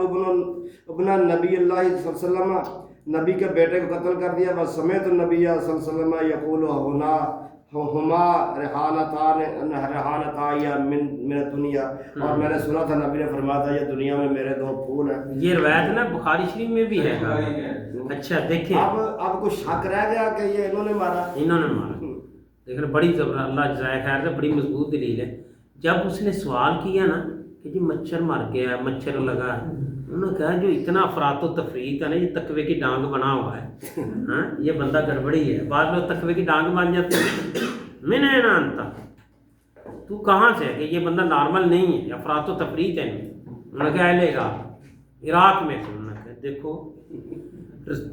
ابن نبی اللہ صلی اللہ علیہ وسلم، نبی کے بیٹے کو قتل کر دیا. بس سمیت النبی صلی اللہ علیہ وسلم یقول ہونا ہما ریحانتا من دنیا، اور میں نے سنا تھا نبی نے فرمایا تھا یہ دنیا میں میرے دو پھول ہیں. یہ روایت نا بخاری شریف میں بھی ہے. اچھا دیکھیں اب کچھ شک رہ گیا کہ یہ انہوں نے مارا. لیکن بڑی زبردست، اللہ جزائے خیر سے بڑی مضبوط دلیل ہے. جب اس نے سوال کیا نا کہ جی مچھر مر گیا ہے، مچھر لگا ہے، انہوں نے کہا جو اتنا افراط و تفریق ہے نا، یہ تقوی کی ڈانگ بنا ہوا ہے، ہاں یہ بندہ گڑبڑی ہے. بعض لوگ تقوی کی ڈانگ بن جاتے ہیں. میں نے نا انتا تو کہاں سے ہے کہ یہ بندہ نارمل نہیں ہے، افراط و تفریق ہے. انہوں نے کہا اہل عراق میں سے. انہوں نے کہا دیکھو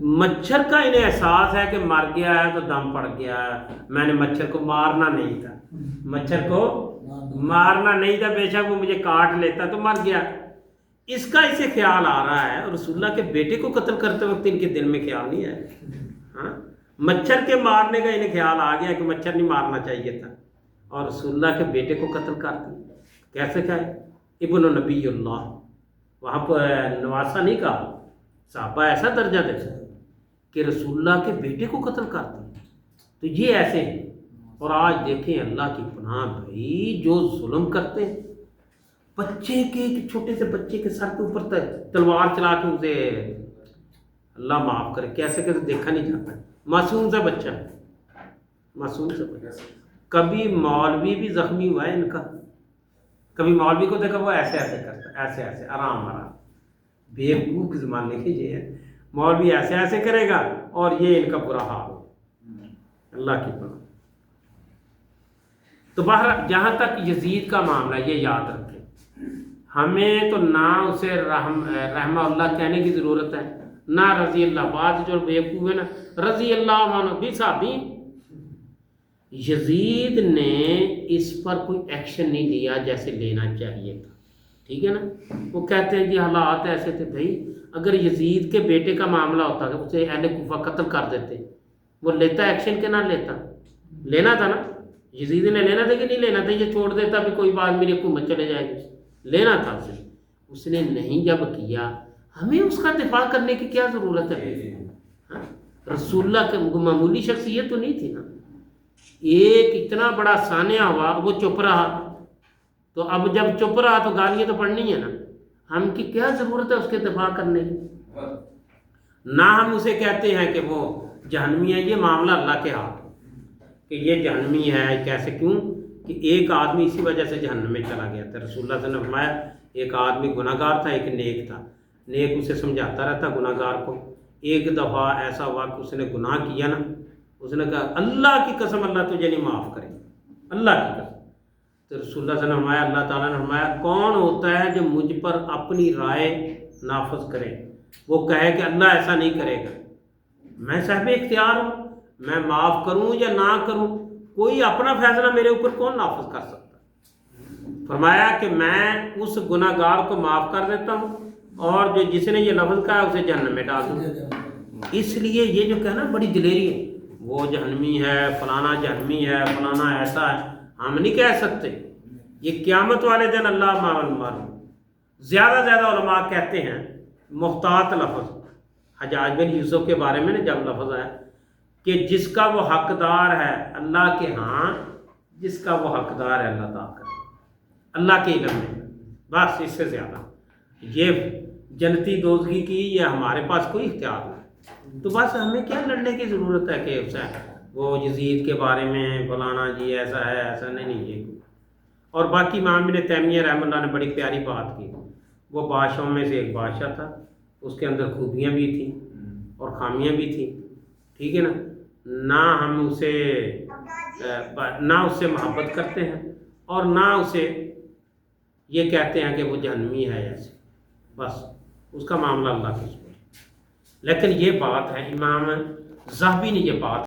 مچھر کا انہیں احساس ہے کہ مر گیا ہے تو دم پڑ گیا ہے، میں نے مچھر کو مارنا نہیں تھا، مچھر کو مارنا نہیں تھا، بے شک وہ مجھے کاٹ لیتا تو مر گیا. اس کا اسے خیال آ رہا ہے، اور رسول اللہ کے بیٹے کو قتل کرتے وقت ان کے دل میں خیال نہیں آیا. ہاں مچھر کے مارنے کا انہیں خیال آ گیا کہ مچھر نہیں مارنا چاہیے تھا، اور رسول اللہ کے بیٹے کو قتل کر دیا. کیسے کہا ہے ابن نبی اللہ، وہاں پر نواسا نہیں کہا، صحابہ ایسا درجہ دیتے کہ رسول اللہ کے بیٹے کو قتل کر دیا. تو یہ ایسے ہیں. اور آج دیکھیں اللہ کی پناہ بھائی جو ظلم کرتے ہیں، بچے کے چھوٹے سے بچے کے سر کے اوپر تلوار چلا کے اسے، اللہ معاف کرے کیسے کیسے دیکھا نہیں جاتا. معصوم سا بچہ، معصوم سا بچہ. کبھی مولوی بھی زخمی ہوا ہے ان کا، کبھی مولوی کو دیکھا وہ ایسے ایسے کرتا، ایسے ایسے آرام آرام. بیوقوف کے زمانے کے یہ ہے، مولوی ایسے ایسے کرے گا اور یہ ان کا برا حال ہو. اللہ کی پناہ. تو بہرحال جہاں تک یزید کا معاملہ یہ یاد رکھیں، ہمیں تو نہ اسے رحمہ اللہ کہنے کی ضرورت ہے، نہ رضی اللہ. بعد جو بیوقوف ہے نا رضی اللہ عنہ بھی صحابی. یزید نے اس پر کوئی ایکشن نہیں لیا جیسے لینا چاہیے تھا، ٹھیک ہے نا. وہ کہتے ہیں جی حالات ایسے تھے. بھائی اگر یزید کے بیٹے کا معاملہ ہوتا کہ اسے اہل کوفہ قتل کر دیتے، وہ لیتا ایکشن کہ نہ لیتا؟ لینا تھا نا. یزید نے لینا تھا کہ نہیں لینا تھا؟ یہ چھوڑ دیتا بھی کوئی بات میری حکومت چلے جائے گی، لینا تھا اسے. اس نے نہیں جب کیا، ہمیں اس کا دفاع کرنے کی کیا ضرورت ہے؟ رسول اللہ کے معمولی شخصیت تو نہیں تھی نا. ایک اتنا بڑا سانحہ ہوا، وہ چپ رہا، تو اب جب چپ رہا تو گالیاں تو پڑنی ہے نا. ہم کی کیا ضرورت ہے اس کے دفاع کرنے کی؟ نہ ہم اسے کہتے ہیں کہ وہ جہنمی ہے، یہ معاملہ اللہ کے ہاتھ. کہ یہ جہنمی ہے، کیسے، کیوں کہ ایک آدمی اسی وجہ سے جہنم میں چلا گیا تھا۔ رسول اللہ صلی اللہ علیہ وسلم نے فرمایا ایک آدمی گناہ گار تھا، ایک نیک تھا۔ نیک اسے سمجھاتا رہتا گناہ گار کو۔ ایک دفعہ ایسا ہوا کہ اس نے گناہ کیا نا، اس نے کہا اللہ کی قسم اللہ تجھے نہیں معاف کرے، اللہ کی قسم۔ تو رسول اللہ صلی اللہ علیہ وسلم نے فرمایا، اللہ تعالیٰ نے فرمایا کون ہوتا ہے جو مجھ پر اپنی رائے نافذ کرے، وہ کہے کہ اللہ ایسا نہیں کرے گا، میں صاحب اختیار ہوں، میں معاف کروں یا نہ کروں، کوئی اپنا فیصلہ میرے اوپر کون نافذ کر سکتا؟ فرمایا کہ میں اس گناہ گار کو معاف کر دیتا ہوں، اور جو جس نے یہ لفظ کہا اسے جہنم میں ڈال دوں۔ اس لیے یہ جو کہنا بڑی دلیری ہے، وہ جہنمی ہے، فلانا جہنمی ہے، فلانا ایسا ہے، ہم نہیں کہہ سکتے۔ یہ قیامت والے دن اللہ معلوم۔ زیادہ علماء کہتے ہیں محتاط لفظ حجاج بن یوسف کے بارے میں جب لفظ ہے کہ جس کا وہ حقدار ہے اللہ کے ہاں، جس کا وہ حقدار ہے اللہ تعالیٰ کا، اللہ کے علم میں، بس اس سے زیادہ یہ جنتی دوزگی کی یہ ہمارے پاس کوئی اختیار نہیں۔ تو بس ہمیں کیا لڑنے کی ضرورت ہے کہ اسے وہ یزید کے بارے میں فلانا جی ایسا ہے ایسا نہیں یہ۔ اور باقی امام ابن تیمیہ رحمہ اللہ نے بڑی پیاری بات کی، وہ بادشاہوں میں سے ایک بادشاہ تھا، اس کے اندر خوبیاں بھی تھیں اور خامیاں بھی تھیں، ٹھیک ہے نا، نہ ہم اس سے محبت کرتے ہیں اور نہ اسے یہ کہتے ہیں کہ وہ جہنمی ہے ایسے، بس اس کا معاملہ اللہ کے سپرد۔ لیکن یہ بات ہے، امام ذہبی نے یہ بات